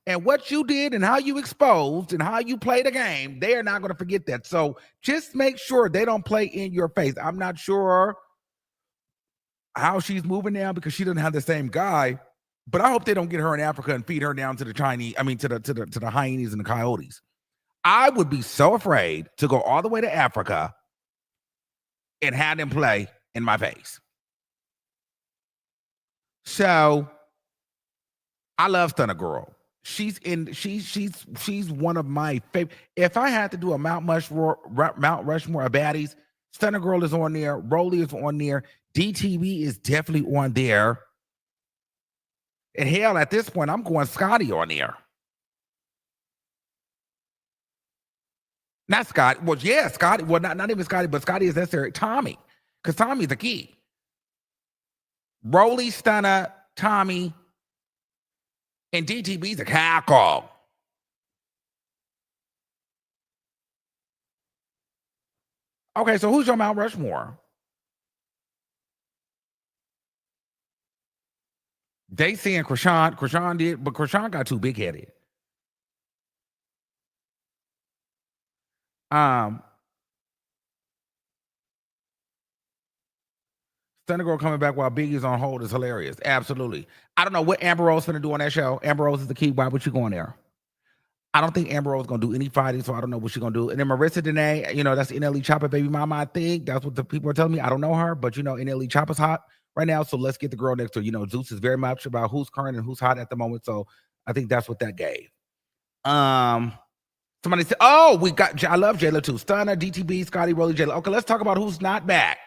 [SPEAKER 1] And what you did and how you exposed and how you played the game, they are not going to forget that. So just make sure they don't play in your face. I'm not sure how she's moving now because she doesn't have the same guy. But I hope they don't get her in Africa and feed her down to the Chinese, to the hyenas and the coyotes. I would be so afraid to go all the way to Africa and have them play in my face. So I love Stunner Girl. She's one of my favorite. If I had to do a Mount Rushmore of baddies, Stunner Girl is on there. Rolly is on there. DTV is definitely on there. And hell, at this point, I'm going Scotty on there. Not Scotty. Well, yeah, Scotty. Well, not even Scotty, but Scotty is necessary. Tommy, because Tommy's the key. Rolly, Stunner, Tommy, and DTB's a cackle. Okay, so who's your Mount Rushmore? They saying Krishan. Krishan did, but Krishan got too big-headed. Stunner Girl coming back while Biggie's on hold is hilarious. Absolutely. I don't know what Amber Rose finna do on that show. Amber Rose is the key. Why would you go on there? I don't think Amber Rose is gonna do any fighting, so I don't know what she's gonna do. And then Marissa Danae, that's NLE Chopper baby mama. I think that's what the people are telling me. I don't know her, but NLE Chopper's hot right now. So let's get the girl next to her. Zeus is very much about who's current and who's hot at the moment. So I think that's what that gave. Somebody said, "Oh, I love Jayla too. Stunner, DTB, Scotty, Rolly, Jayla." Okay, let's talk about who's not back.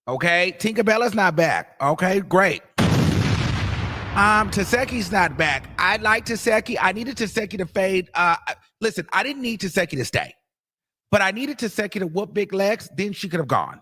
[SPEAKER 1] Okay, Tinkerbella's not back. Okay, great. Taseki's not back. I like Taseki. I needed Taseki to fade. Listen, I didn't need Taseki to stay, but I needed Taseki to whoop Big Legs. Then she could have gone.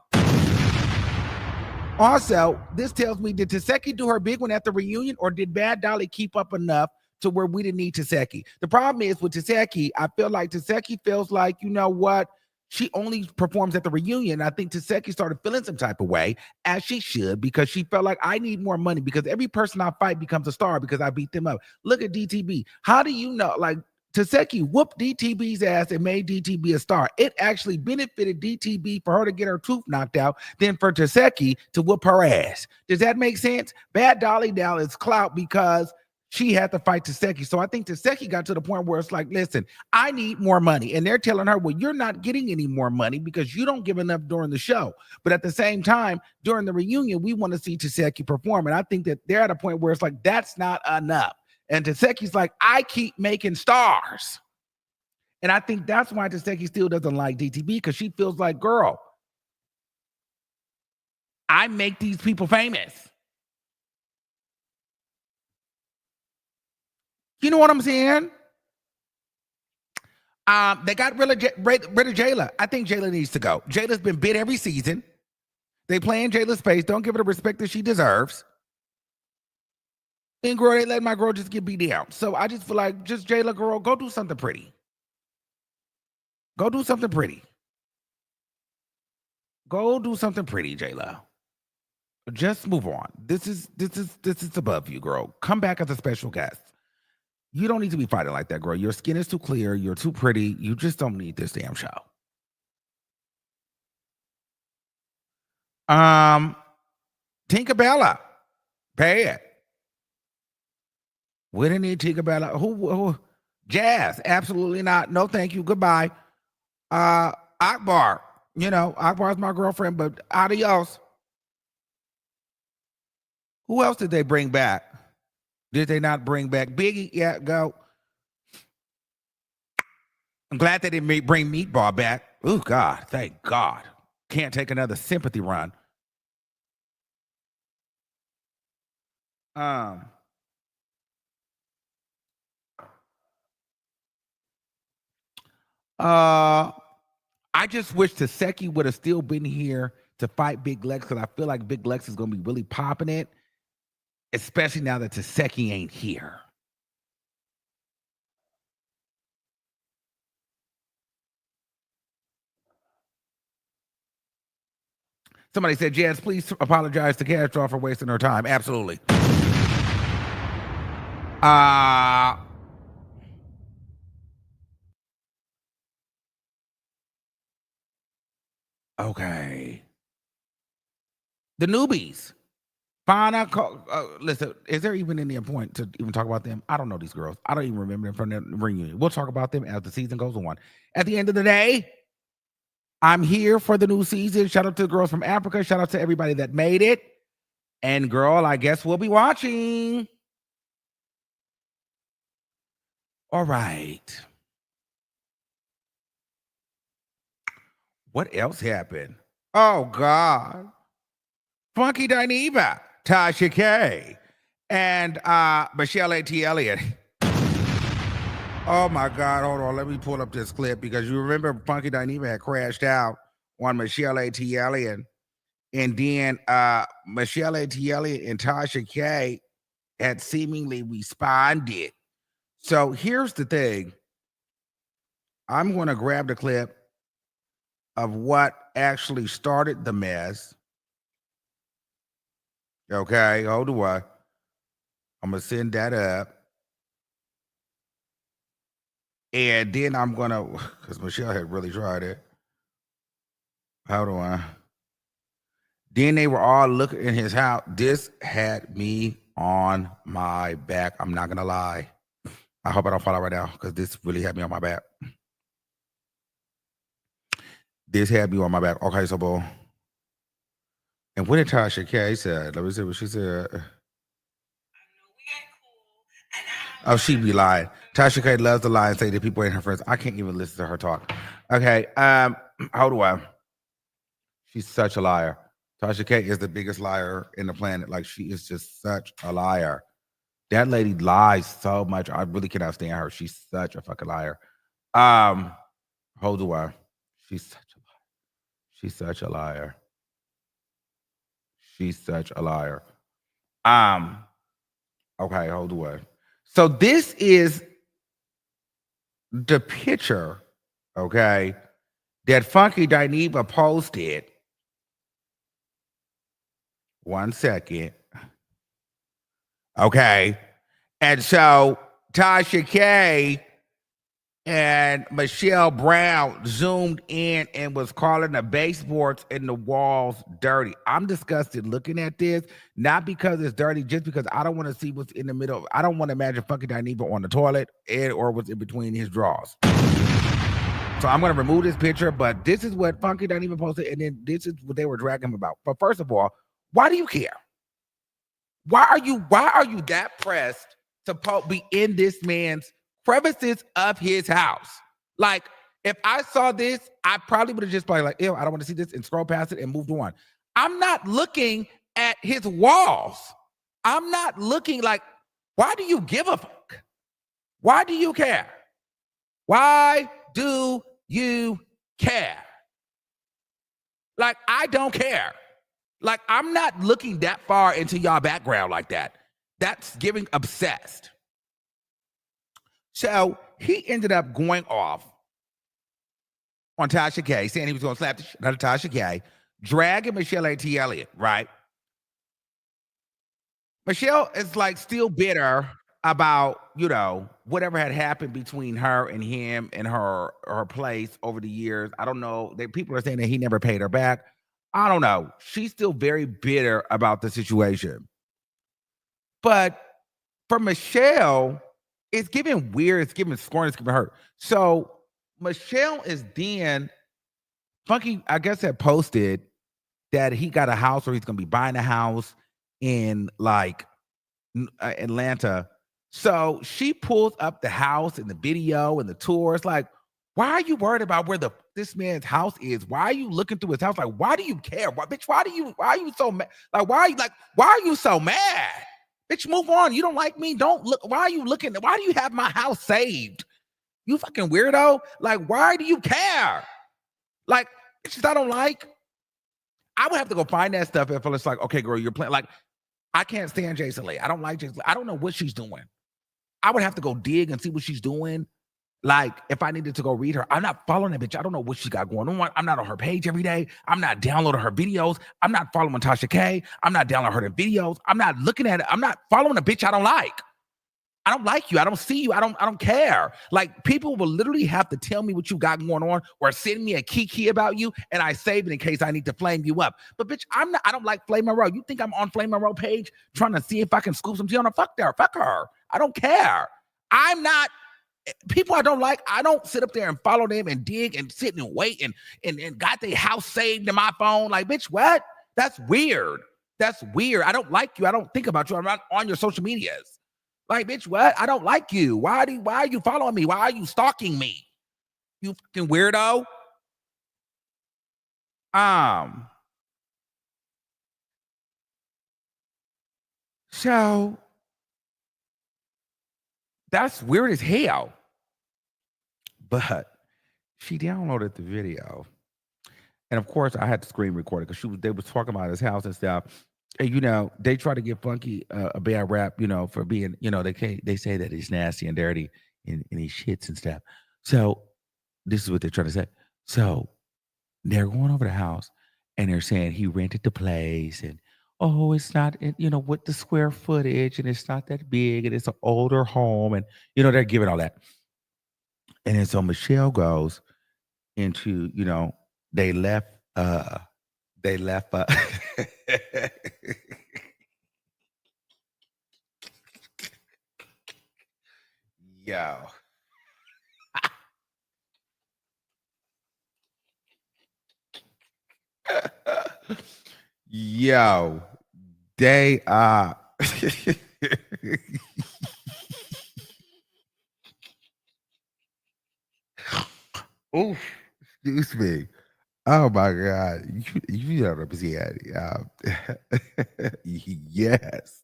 [SPEAKER 1] Also, this tells me, did Taseki do her big one at the reunion, or did Bad Dolly keep up enough to where we didn't need Taseki? The problem is with Taseki, I feel like Taseki feels like, you know what? She only performs at the reunion. I think Taseki started feeling some type of way, as she should, because she felt like, I need more money because every person I fight becomes a star because I beat them up. Look at DTB. How do you know? Like, Taseki whooped DTB's ass and made DTB a star. It actually benefited DTB for her to get her tooth knocked out than for Taseki to whoop her ass. Does that make sense? Bad Dolly now is clout because she had to fight Taseki. So I think Taseki got to the point where it's like, listen, I need more money. And they're telling her, well, you're not getting any more money because you don't give enough during the show. But at the same time, during the reunion, we want to see Taseki perform. And I think that they're at a point where it's like, that's not enough. And Taseki's like, I keep making stars. And I think that's why Taseki still doesn't like DTB, because she feels like, girl, I make these people famous. You know what I'm saying? They got rid of Jayla. I think Jayla needs to go. Jayla's been bit every season. They play in Jayla's face. Don't give her the respect that she deserves. And girl, they let my girl just get beat down. So I just feel like, just Jayla, girl, go do something pretty. Go do something pretty. Go do something pretty, Jayla. Just move on. This is above you, girl. Come back as a special guest. You don't need to be fighting like that, girl. Your skin is too clear. You're too pretty. You just don't need this damn show. Tinkerbella. Pay it. We didn't need Tinkerbella. Who? Jazz. Absolutely not. No, thank you. Goodbye. Akbar. Akbar's my girlfriend, but adios. Who else did they bring back? Did they not bring back Biggie? Yeah, go. I'm glad they didn't bring Meatball back. Oh, God. Thank God. Can't take another sympathy run. I just wish Taseki would have still been here to fight Big Lex, because I feel like Big Lex is going to be really popping it. especially now that Taseki ain't here. Somebody said, Jess, please apologize to Castro for wasting her time. Absolutely. Okay. The newbies. Fana, listen, is there even any point to even talk about them? I don't know these girls. I don't even remember them from the reunion. We'll talk about them as the season goes on. At the end of the day, I'm here for the new season. Shout out to the girls from Africa. Shout out to everybody that made it. And girl, I guess we'll be watching. All right. What else happened? Oh, God. Funky Dineva, Tasha K, and Michelle A.T. Elliott. Oh, my God. Hold on. Let me pull up this clip because you remember Funky Dineva had crashed out on Michelle A.T. Elliott. And then Michelle A.T. Elliott and Tasha K had seemingly responded. So here's the thing. I'm going to grab the clip of what actually started the mess. Okay, hold on. I'm going to send that up. And then I'm going to, because Michelle had really tried it. Hold on. Then they were all looking in his house. This had me on my back. I'm not going to lie. I hope I don't fall out right now because this really had me on my back. This had me on my back. Okay, so boom. And what did Tasha K said? Let me see what she said. Oh, she be lying. Tasha K loves to lie and say that people ain't her friends. I can't even listen to her talk. Okay, hold on. She's such a liar. Tasha K is the biggest liar in the planet. Like, she is just such a liar. That lady lies so much. I really cannot stand her. She's such a fucking liar. Hold on. She's such a liar. She's such a liar. She's such a liar. Okay, hold on. So this is the picture, okay, that Funky Dineva posted. 1 second. Okay. And so Tasha K and Michelle Brown zoomed in and was calling the baseboards in the walls dirty. I'm disgusted looking at this, not because it's dirty, just because I don't want to see what's in the middle. I don't want to imagine Funky Dineva on the toilet or what's in between his drawers. So I'm going to remove this picture, but this is what Funky Dineva posted, and then this is what they were dragging him about. But first of all, why do you care? Why are you that pressed to be in this man's crevices of his house? Like, if I saw this, I probably would have just probably like, ew, I don't want to see this, and scroll past it and moved on. I'm not looking at his walls. I'm not looking like, why do you give a fuck? Why do you care? Why do you care? Like, I don't care. Like, I'm not looking that far into y'all background like that. That's giving obsessed. So he ended up going off on Tasha K, saying he was going to slap the shit out of Tasha K, dragging Michelle A.T. Elliott, right? Michelle is like still bitter about, whatever had happened between her and him and her place over the years. I don't know. People are saying that he never paid her back. I don't know. She's still very bitter about the situation. But for Michelle, it's giving weird, it's giving scorn, it's giving hurt. So Michelle is then, Funky, I guess, had posted that he got a house, or he's going to be buying a house in like Atlanta. So she pulls up the house and the video and the tour. It's like, why are you worried about where this man's house is? Why are you looking through his house? Like, why do you care? Bitch, why are you so mad? Like, why are you so mad? Bitch, move on. You don't like me? Don't look. Why are you looking? Why do you have my house saved? You fucking weirdo. Like, why do you care? Like, it's just I don't like. I would have to go find that stuff if it's like, okay, girl, you're playing. Like, I can't stand Jason Lee. I don't like Jason Lee. I don't know what she's doing. I would have to go dig and see what she's doing. Like, if I needed to go read her, I'm not following that bitch. I don't know what she got going on. I'm not on her page every day. I'm not downloading her videos. I'm not following Tasha K. I'm not downloading her videos. I'm not looking at it. I'm not following a bitch I don't like. I don't like you. I don't see you. I don't care. Like, people will literally have to tell me what you got going on or send me a kiki about you, and I save it in case I need to flame you up. But bitch, I don't like Flame Monroe. You think I'm on Flame Monroe page trying to see if I can scoop some tea on her? Fuck her. Fuck her. I don't care. I'm not people I don't like. I don't sit up there and follow them and dig and sit and wait and got their house saved in my phone. Like, bitch, what? That's weird. That's weird. I don't like you. I don't think about you. I'm not on your social medias. Like, bitch, what? I don't like you. Why are you following me? Why are you stalking me? You fucking weirdo. So that's weird as hell. But she downloaded the video. And of course, I had to screen record it because they was talking about his house and stuff. And they try to give Funky a bad rap, for being, they say that he's nasty and dirty and he shits and stuff. So this is what they're trying to say. So they're going over the house and they're saying he rented the place and it's not, with the square footage and it's not that big and it's an older home and they're giving all that. And then so Michelle goes into, they left yo. Yo, they oh, excuse me. Oh my God. You don't understand. Yes.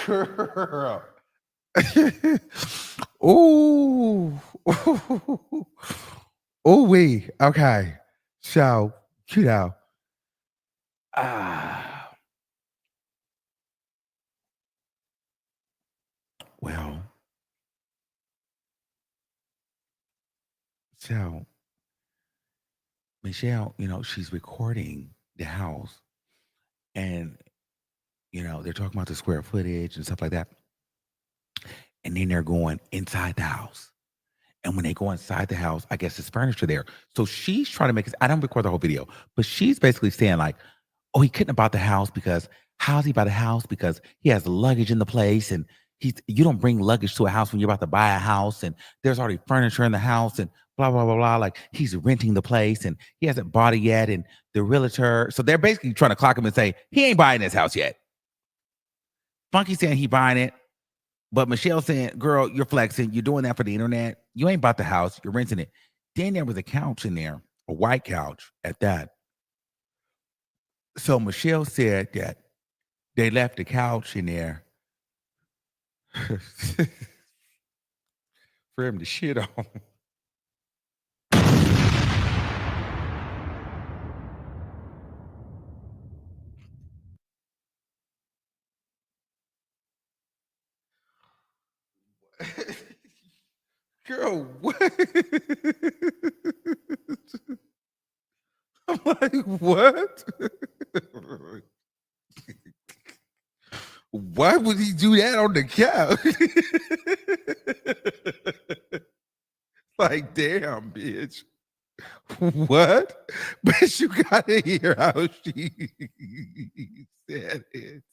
[SPEAKER 1] Girl. Ooh. Oh, we. Okay. So, well, so Michelle, she's recording the house and, they're talking about the square footage and stuff like that. And then they're going inside the house. And when they go inside the house, I guess there's furniture there. So she's trying to make it, I don't record the whole video, but she's basically saying like, oh, he couldn't have bought the house because how's he buy the house? Because he has luggage in the place and you don't bring luggage to a house when you're about to buy a house and there's already furniture in the house and blah, blah, blah, blah. Like he's renting the place and he hasn't bought it yet. And the realtor, so they're basically trying to clock him and say, he ain't buying this house yet. Funky saying he buying it. But Michelle saying, girl, you're flexing. You're doing that for the internet. You ain't bought the house. You're renting it. Then there was a couch in there, a white couch at that. So Michelle said that they left the couch in there for him to shit on. Girl, what? I'm like, what? Why would he do that on the couch? Like, damn, bitch. What? But you gotta hear how she said it.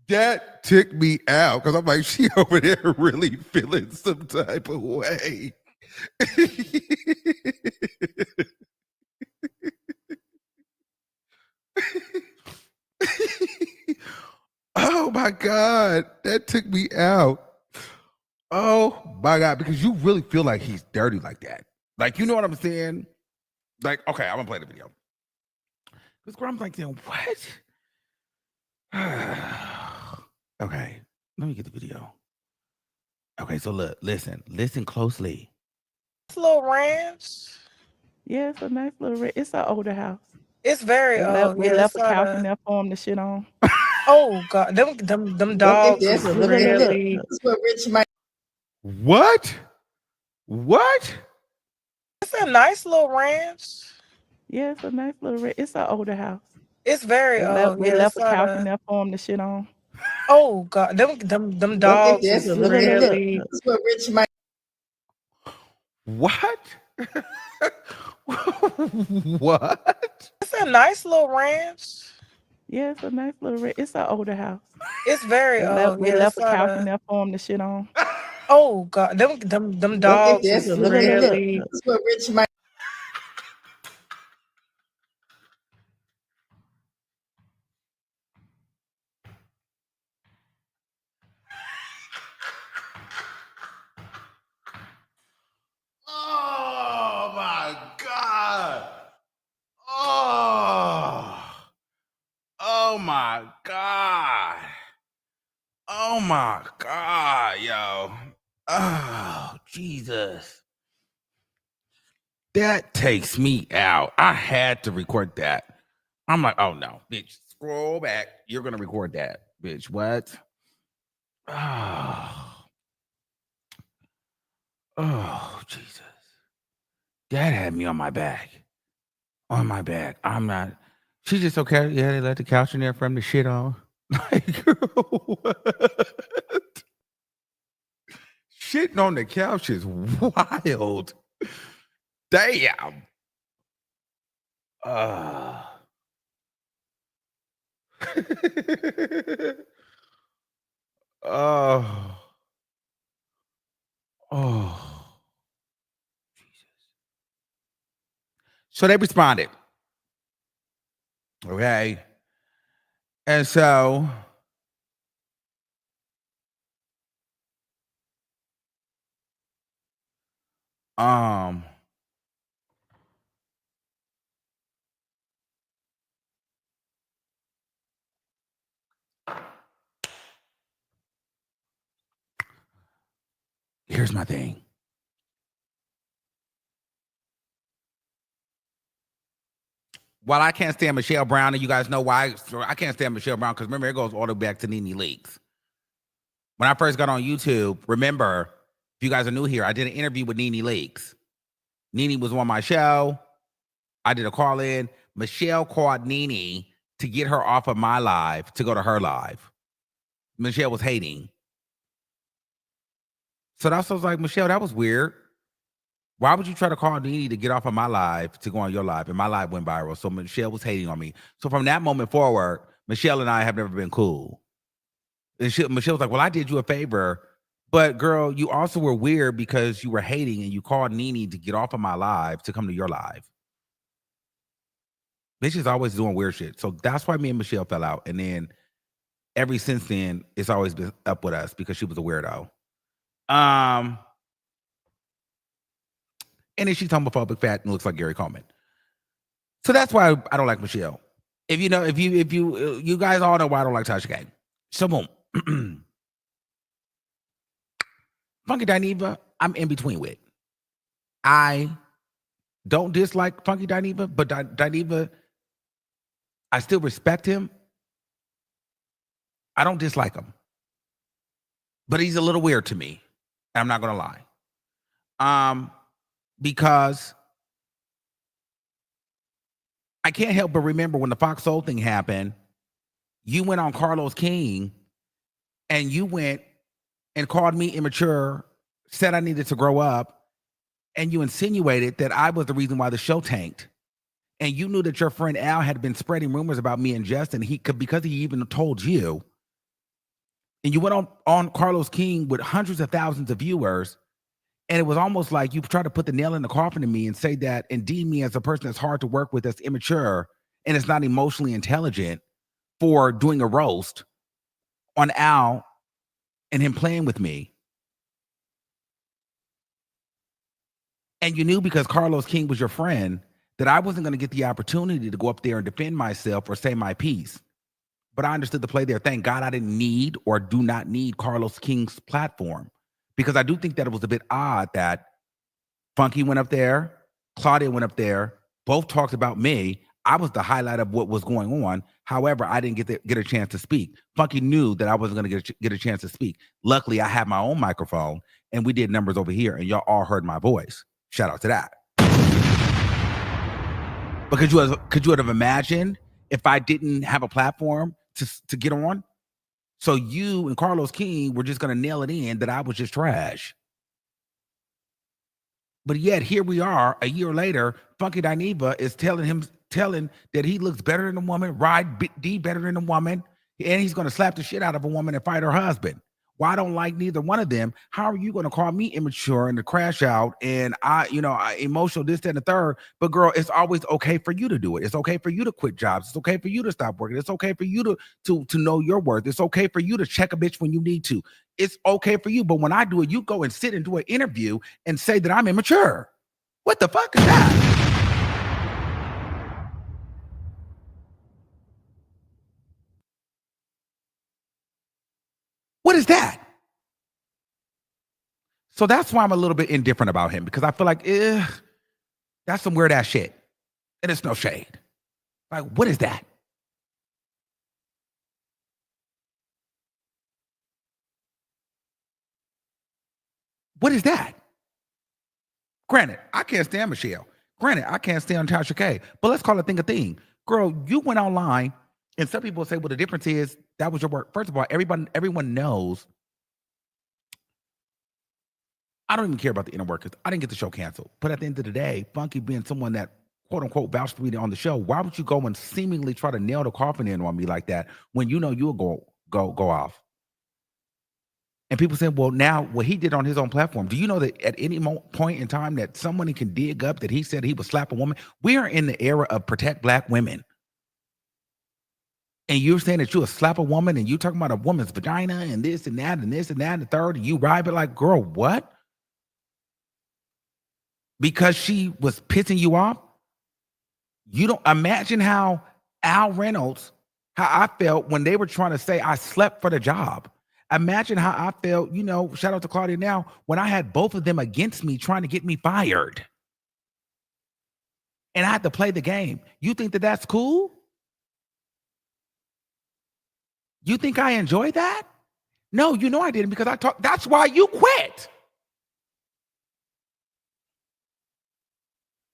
[SPEAKER 1] That took me out because I'm like, she over there really feeling some type of way. Oh my God, that took me out. Oh my God, because you really feel like he's dirty like that. Like, you know what I'm saying? Like, okay, I'm gonna play the video. Because I'm like, what? Okay, let me get the video. Okay, so look, listen closely.
[SPEAKER 4] This little ranch.
[SPEAKER 5] Yeah, it's a nice little. It's an older house.
[SPEAKER 4] It's very
[SPEAKER 5] They
[SPEAKER 4] old.
[SPEAKER 5] left
[SPEAKER 4] Yeah, it's
[SPEAKER 5] a couch
[SPEAKER 4] not
[SPEAKER 5] in
[SPEAKER 4] a.
[SPEAKER 5] there for him to shit on.
[SPEAKER 4] Oh God, them dogs is
[SPEAKER 5] Look, look, look.
[SPEAKER 4] really.
[SPEAKER 6] That's what Rich might.
[SPEAKER 1] What? What?
[SPEAKER 4] It's a nice little ranch.
[SPEAKER 5] Yeah, it's a nice little. It's an older house.
[SPEAKER 4] It's very
[SPEAKER 5] They
[SPEAKER 4] old.
[SPEAKER 5] left
[SPEAKER 4] Yeah, it's
[SPEAKER 5] a
[SPEAKER 4] not
[SPEAKER 5] couch in
[SPEAKER 4] a.
[SPEAKER 5] there for him to shit on.
[SPEAKER 4] Oh God, them dogs is
[SPEAKER 6] Look,
[SPEAKER 4] really.
[SPEAKER 6] That's what Rich might.
[SPEAKER 1] What? What?
[SPEAKER 4] It's a nice little ranch.
[SPEAKER 5] Yeah, it's a nice little. It's an older house.
[SPEAKER 4] It's very
[SPEAKER 5] They
[SPEAKER 4] old. Yeah,
[SPEAKER 5] left
[SPEAKER 4] it's
[SPEAKER 5] a
[SPEAKER 4] not
[SPEAKER 5] couch in
[SPEAKER 4] a.
[SPEAKER 5] there for him to shit on.
[SPEAKER 4] Oh God, them dogs is
[SPEAKER 6] Look,
[SPEAKER 4] really.
[SPEAKER 6] That's what Rich might.
[SPEAKER 1] Oh my God. Oh my God. Oh my God, yo. Oh, Jesus. That takes me out. I had to record that. I'm like, oh no, bitch, scroll back. You're gonna record that, bitch. What? Oh, Jesus. That had me on my back. On my back. I'm not. She's just okay. Yeah, they left the couch in there for him to shit on. Like, what? Shitting on the couch is wild. Damn. Oh. Oh. Jesus. So they responded. Okay. And so here's my thing. While I can't stand Michelle Brown, and you guys know why I can't stand Michelle Brown, because remember, it goes all the way back to Nene Leakes. When I first got on YouTube, remember, if you guys are new here, I did an interview with Nene Leakes. Nene was on my show. I did a call in. Michelle called Nene to get her off of my live to go to her live. Michelle was hating. So that's what I was like, Michelle, that was weird. Why would you try to call Nene to get off of my live to go on your live? And my live went viral. So Michelle was hating on me. So from that moment forward, Michelle and I have never been cool. And Michelle was like, well, I did you a favor. But girl, you also were weird because you were hating and you called Nene to get off of my live to come to your live. Bitch is always doing weird shit. So that's why me and Michelle fell out. And then ever since then, it's always been up with us because she was a weirdo. And then she's homophobic, fat, and looks like Gary Coleman. So that's why I don't like Michelle. If you guys all know why I don't like Tasha K. So boom. Funky Dineva, I'm in between with. I don't dislike Funky Dineva, but Dineva, I still respect him. I don't dislike him. But he's a little weird to me. I'm not going to lie. Because I can't help but remember when the Fox Soul thing happened, you went on Carlos King and you went and called me immature, said I needed to grow up, and you insinuated that I was the reason why the show tanked. And you knew that your friend Al had been spreading rumors about me and Jess, and because he even told you. And you went on Carlos King with hundreds of thousands of viewers. And it was almost like you tried to put the nail in the coffin to me and say that and deem me as a person that's hard to work with, that's immature, and it's not emotionally intelligent for doing a roast on Al and him playing with me. And you knew because Carlos King was your friend that I wasn't going to get the opportunity to go up there and defend myself or say my piece. But I understood the play there. Thank God I didn't need or do not need Carlos King's platform, because I do think that it was a bit odd that Funky went up there, Claudia went up there, both talked about me. I was the highlight of what was going on. However, I didn't get a chance to speak. Funky knew that I wasn't going to get a chance to speak. Luckily, I had my own microphone, and we did numbers over here, and y'all all heard my voice. Shout out to that. But could you have imagined if I didn't have a platform to get on? So you and Carlos King were just going to nail it in that I was just trash. But yet here we are a year later, Funky Dineva is telling that he looks better than a woman, ride D better than a woman, and he's going to slap the shit out of a woman and fight her husband. Well, I don't like neither one of them. How are you going to call me immature and to crash out and I emotional, this, that, and the third? But girl, it's always okay for you to do it. It's okay for you to quit jobs. It's okay for you to stop working. It's okay for you to know your worth. It's okay for you to check a bitch when you need to. It's okay for you. But when I do it, you go and sit and do an interview and say that I'm immature. What the fuck is that? What is that? So that's why I'm a little bit indifferent about him, because I feel like, that's some weird ass shit. And it's no shade. Like, what is that? What is that? Granted, I can't stand Michelle. Granted, I can't stand Tasha K. But let's call a thing a thing. Girl, you went online, and some people say, well, the difference is that was your work. First of all, everyone knows. I don't even care about the inner workers. I didn't get the show canceled. But at the end of the day, Funky being someone that quote unquote vouched for me on the show, why would you go and seemingly try to nail the coffin in on me like that when you know you'll go off? And people say, well, now what he did on his own platform, do you know that at any point in time that someone can dig up that he said he would slap a woman? We are in the era of protect black women. And you're saying that you would slap a woman and you talking about a woman's vagina and this and that and this and that and the third, and you ride it like, girl, what? Because she was pissing you off? You don't imagine how Al Reynolds, how I felt when they were trying to say I slept for the job. Imagine how I felt, shout out to Claudia now, when I had both of them against me trying to get me fired. And I had to play the game. You think that that's cool? You think I enjoy that? No, I didn't, because that's why you quit.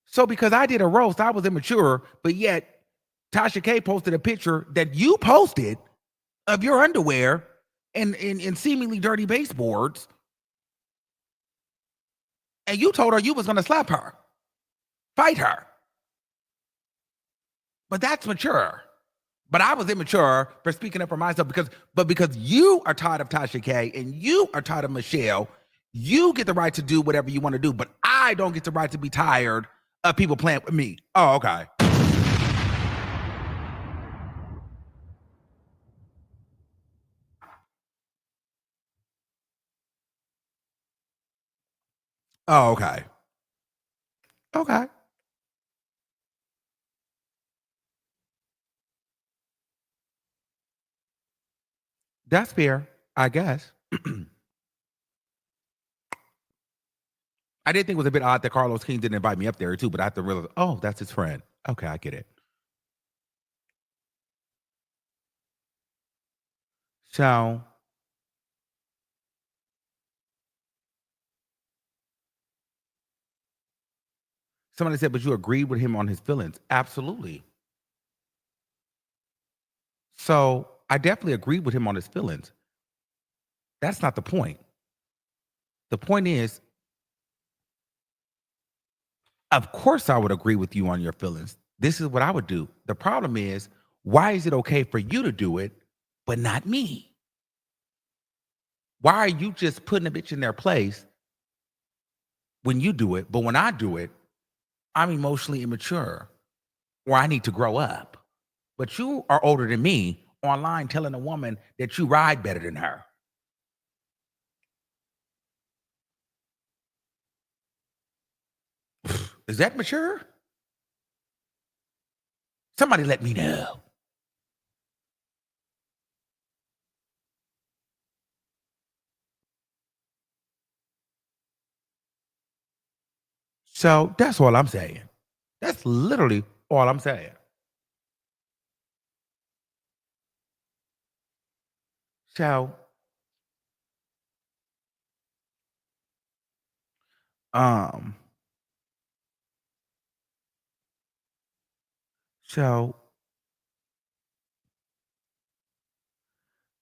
[SPEAKER 1] So because I did a roast, I was immature, but yet Tasha K posted a picture that you posted of your underwear and seemingly dirty baseboards, and you told her you was going to slap her, fight her. But that's mature. But I was immature for speaking up for myself because you are tired of Tasha K and you are tired of Michelle, you get the right to do whatever you want to do, but I don't get the right to be tired of people playing with me. Oh, okay. Oh, okay. Okay. That's fair, I guess. I did think it was a bit odd that Carlos King didn't invite me up there too, but I have to realize, oh, that's his friend. Okay, I get it. So somebody said, but you agreed with him on his feelings. Absolutely. So I definitely agreed with him on his feelings. That's not the point. The point is, of course I would agree with you on your feelings. This is what I would do. The problem is, why is it okay for you to do it, but not me? Why are you just putting a bitch in their place when you do it, but when I do it, I'm emotionally immature or I need to grow up? But you are older than me online telling a woman that you ride better than her. Is that mature? Somebody let me know. So that's all I'm saying. That's literally all I'm saying. So, um, so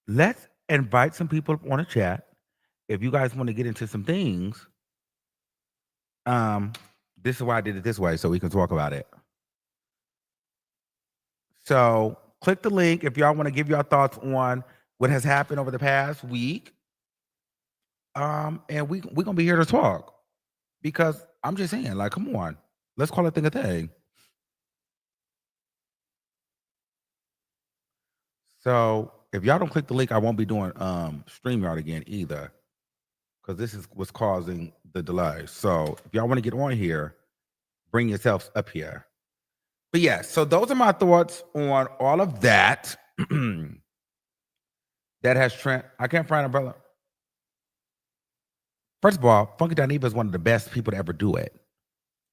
[SPEAKER 1] let's invite some people on a chat. If you guys want to get into some things, um, this is why I did it this way, so we can talk about it. So click the link if y'all want to give your thoughts on what has happened over the past week. And we're gonna be here to talk because I'm just saying, like, come on, let's call a thing a thing. So if y'all don't click the link, I won't be doing StreamYard again either, because this is what's causing the delay. So if y'all want to get on here, bring yourselves up here. But yeah, so those are my thoughts on all of that. That has trend. I can't find umbrella. First of all, Funky Dineva is one of the best people to ever do it.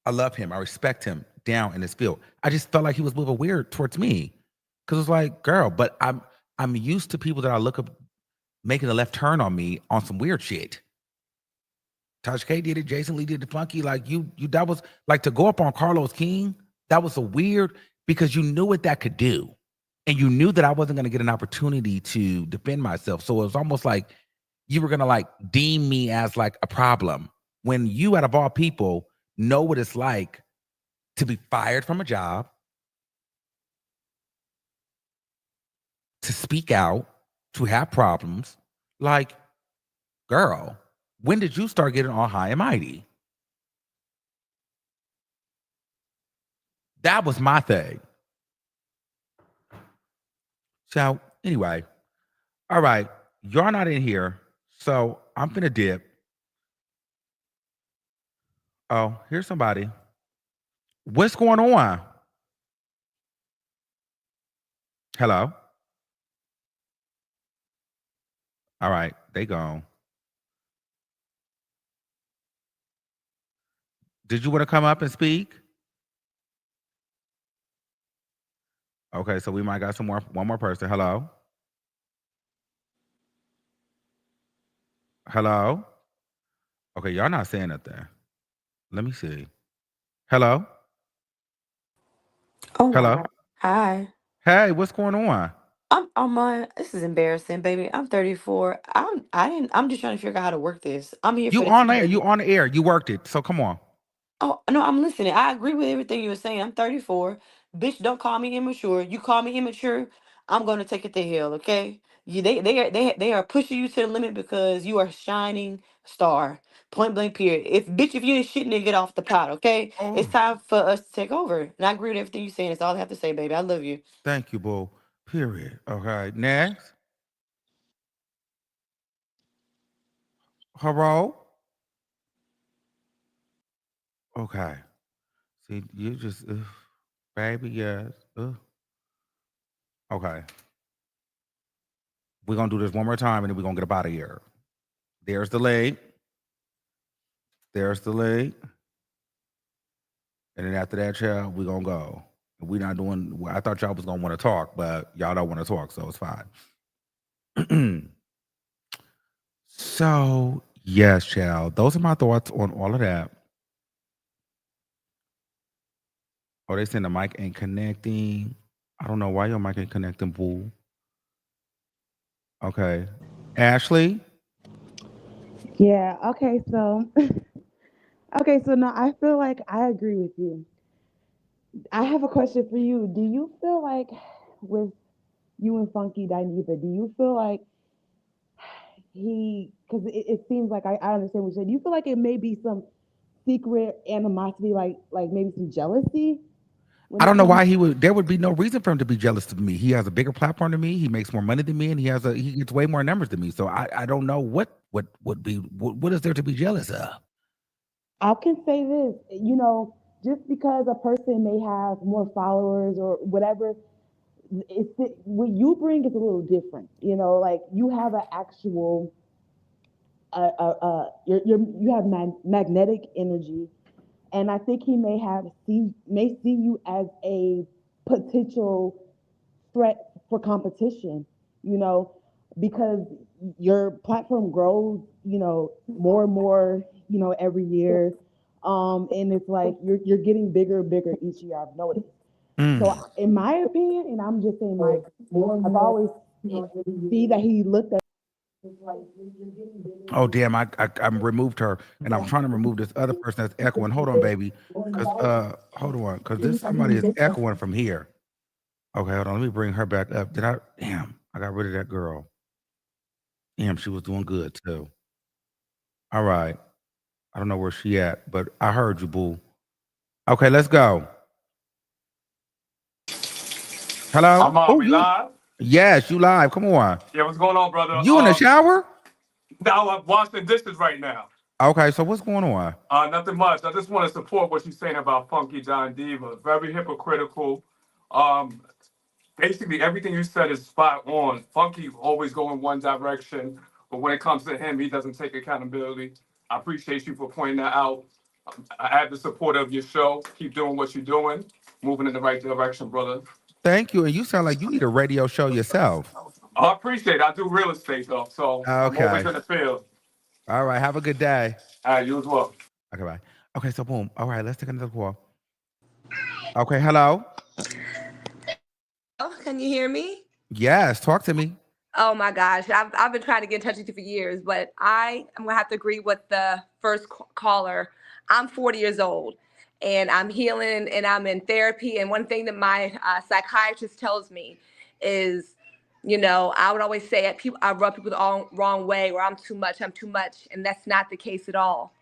[SPEAKER 1] I love him. I respect him down in this field. I just felt like he was moving weird towards me. Cause it's like, girl, but I'm used to people that I look up making a left turn on me on some weird shit. Tasha K did it, Jason Lee did it, Funky. Like you that was like to go up on Carlos King, that was a weird because you knew what that could do. And you knew that I wasn't gonna get an opportunity to defend myself. So it was almost like you were gonna like deem me as like a problem when you, out of all people, know what it's like to be fired from a job, to speak out, to have problems. Like, girl, when did you start getting all high and mighty? That was my thing. So, anyway, all right, you're not in here, so I'm gonna dip. Oh, here's somebody. What's going on? Hello? All right, they gone. Did you want to come up and speak? Okay, so we might got one more person. Hello? Hello? Okay, y'all not saying nothing. Let me see. Hello?
[SPEAKER 7] Oh my
[SPEAKER 1] Hello?
[SPEAKER 7] God. Hi.
[SPEAKER 1] Hey, what's going on?
[SPEAKER 7] I'm on this is embarrassing, baby. I'm 34. I'm just trying to figure out how to work this. I'm here for
[SPEAKER 1] You
[SPEAKER 7] the
[SPEAKER 1] on
[SPEAKER 7] tea,
[SPEAKER 1] there? You
[SPEAKER 7] baby.
[SPEAKER 1] on the air? You worked it. So come on.
[SPEAKER 7] Oh no, I'm listening. I agree with everything you were saying. I'm 34. Bitch, don't call me immature. You call me immature, I'm gonna take it to hell, okay? They are pushing you to the limit because you are a shining star. Point blank period. If you ain't shit, then get off the pot, okay? It's
[SPEAKER 1] Oh,
[SPEAKER 7] time for us to take over. And I agree with everything you're saying. That's all I have to say, baby. I love you.
[SPEAKER 1] thank you, boo. Period. Okay. Next. Hello. Okay. See, you just, baby, yes. Okay. We're gonna do this one more time, and then we're gonna get up out of here. There's the link. There's the link. And then after that, child, we're gonna go. We're not doing. Well, I thought y'all was gonna want to talk, but y'all don't want to talk, so it's fine. So yes, child. Those are my thoughts on all of that. Oh, they saying the mic ain't connecting. I don't know why your mic ain't connecting, boo. Okay. Ashley?
[SPEAKER 8] Yeah, okay, so okay, so now I feel like I agree with you. I have a question for you. Do you feel like with you and Funky Dineva, do you feel like because it seems like I understand what you said. Do you feel like it may be some secret animosity, like maybe some jealousy when
[SPEAKER 1] I
[SPEAKER 8] it
[SPEAKER 1] don't know
[SPEAKER 8] comes?
[SPEAKER 1] why he would. There would be no reason for him to be jealous of me. He has a bigger platform than me. He makes more money than me, and he gets way more numbers than me. So I don't know what would be what is there to be jealous of.
[SPEAKER 8] I can say this, just because a person may have more followers or whatever, what you bring is a little different. Like you have an actual, you have magnetic energy. And I think he may see you as a potential threat for competition, you know, because your platform grows, you know, more and more, you know, every year. And it's like you're getting bigger and bigger each year, I've noticed. So in my opinion, and I'm just saying like I've always see that he looked at.
[SPEAKER 1] Oh damn! I removed her, and I'm trying to remove this other person that's echoing. Hold on, baby, because hold on, because this somebody is echoing from here. Okay, hold on. Let me bring her back up. Did I? Damn! I got rid of that girl. Damn, she was doing good too. All right. I don't know where she at, but I heard you, boo. Okay, let's go. Hello.
[SPEAKER 9] I'm on.
[SPEAKER 1] Oh,
[SPEAKER 9] We
[SPEAKER 1] you?
[SPEAKER 9] live?
[SPEAKER 1] Yes, you live. Come on.
[SPEAKER 9] Yeah, what's going on, brother?
[SPEAKER 1] You in the shower?
[SPEAKER 9] Now I'm washing dishes right now.
[SPEAKER 1] Okay, so what's going on?
[SPEAKER 9] Nothing much. I just want to support what you're saying about Funky John Diva. Very hypocritical. Um, Basically, everything you said is spot on. Funky always go in one direction, but when it comes to him, he doesn't take accountability. I appreciate you for pointing that out. I have the support of your show. Keep doing what you're doing, moving in the right direction, brother.
[SPEAKER 1] Thank you. And you sound like you need a radio show yourself.
[SPEAKER 9] I appreciate it. I do real estate, though, so I'm always
[SPEAKER 1] Okay.
[SPEAKER 9] in the field.
[SPEAKER 1] All right. Have a good day.
[SPEAKER 9] You as well.
[SPEAKER 1] Okay, bye. Okay, so boom. All right, let's take another call. Okay, hello.
[SPEAKER 10] Oh, can you hear me?
[SPEAKER 1] Yes, talk to me.
[SPEAKER 10] Oh my gosh, I've been trying to get in touch with you for years, but I'm gonna have to agree with the first caller. I'm 40 years old, and I'm healing, and I'm in therapy. And one thing that my psychiatrist tells me is, you know, I would always say I rub people the wrong way, or I'm too much, and that's not the case at all.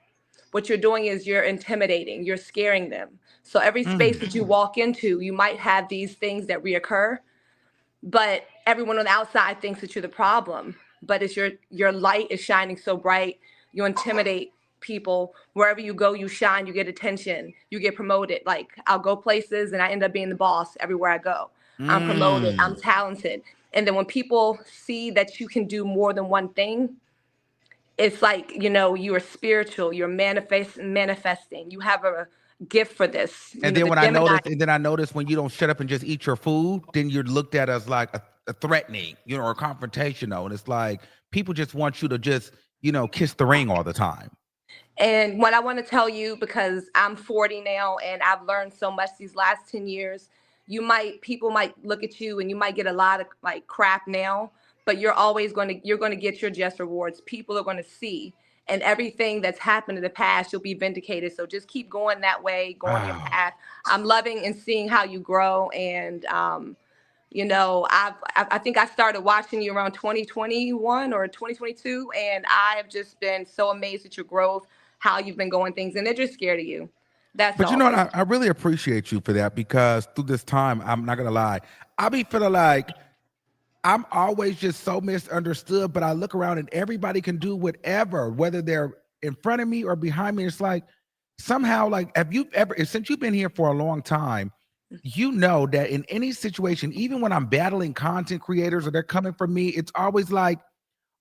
[SPEAKER 10] What you're doing is you're intimidating, you're scaring them. So every space that you walk into, you might have these things that reoccur, but everyone on the outside thinks that you're the problem. But it's your light is shining so bright, you intimidate people. Wherever you go, you shine, you get attention, you get promoted. Like, I'll go places and I end up being the boss everywhere I go. I'm promoted, I'm talented. And then when people see that you can do more than one thing, it's like, you know, you are spiritual, you're manifesting, you have a gift for this.
[SPEAKER 1] And then I noticed when you don't shut up and just eat your food, then you're looked at as like a threatening, you know, or confrontational. And it's like people just want you to just, you know, kiss the ring all the time.
[SPEAKER 10] And what I want to tell you, because I'm 40 now and I've learned so much these last 10 years, people might look at you and you might get a lot of like crap now, but you're going to get your just rewards. People are going to see, and everything that's happened in the past, you'll be vindicated. So just keep going that way, going your path. I'm loving and seeing how you grow. And, you know, I think I started watching you around 2021 or 2022, and I've just been so amazed at your growth, how you've been going things, and they're just scared of you. That's all.
[SPEAKER 1] But you know what? I really appreciate you for that, because through this time, I'm not gonna lie, I be feeling like I'm always just so misunderstood, but I look around and everybody can do whatever, whether they're in front of me or behind me. It's like somehow, like, since you've been here for a long time, you know that in any situation, even when I'm battling content creators or they're coming for me, it's always like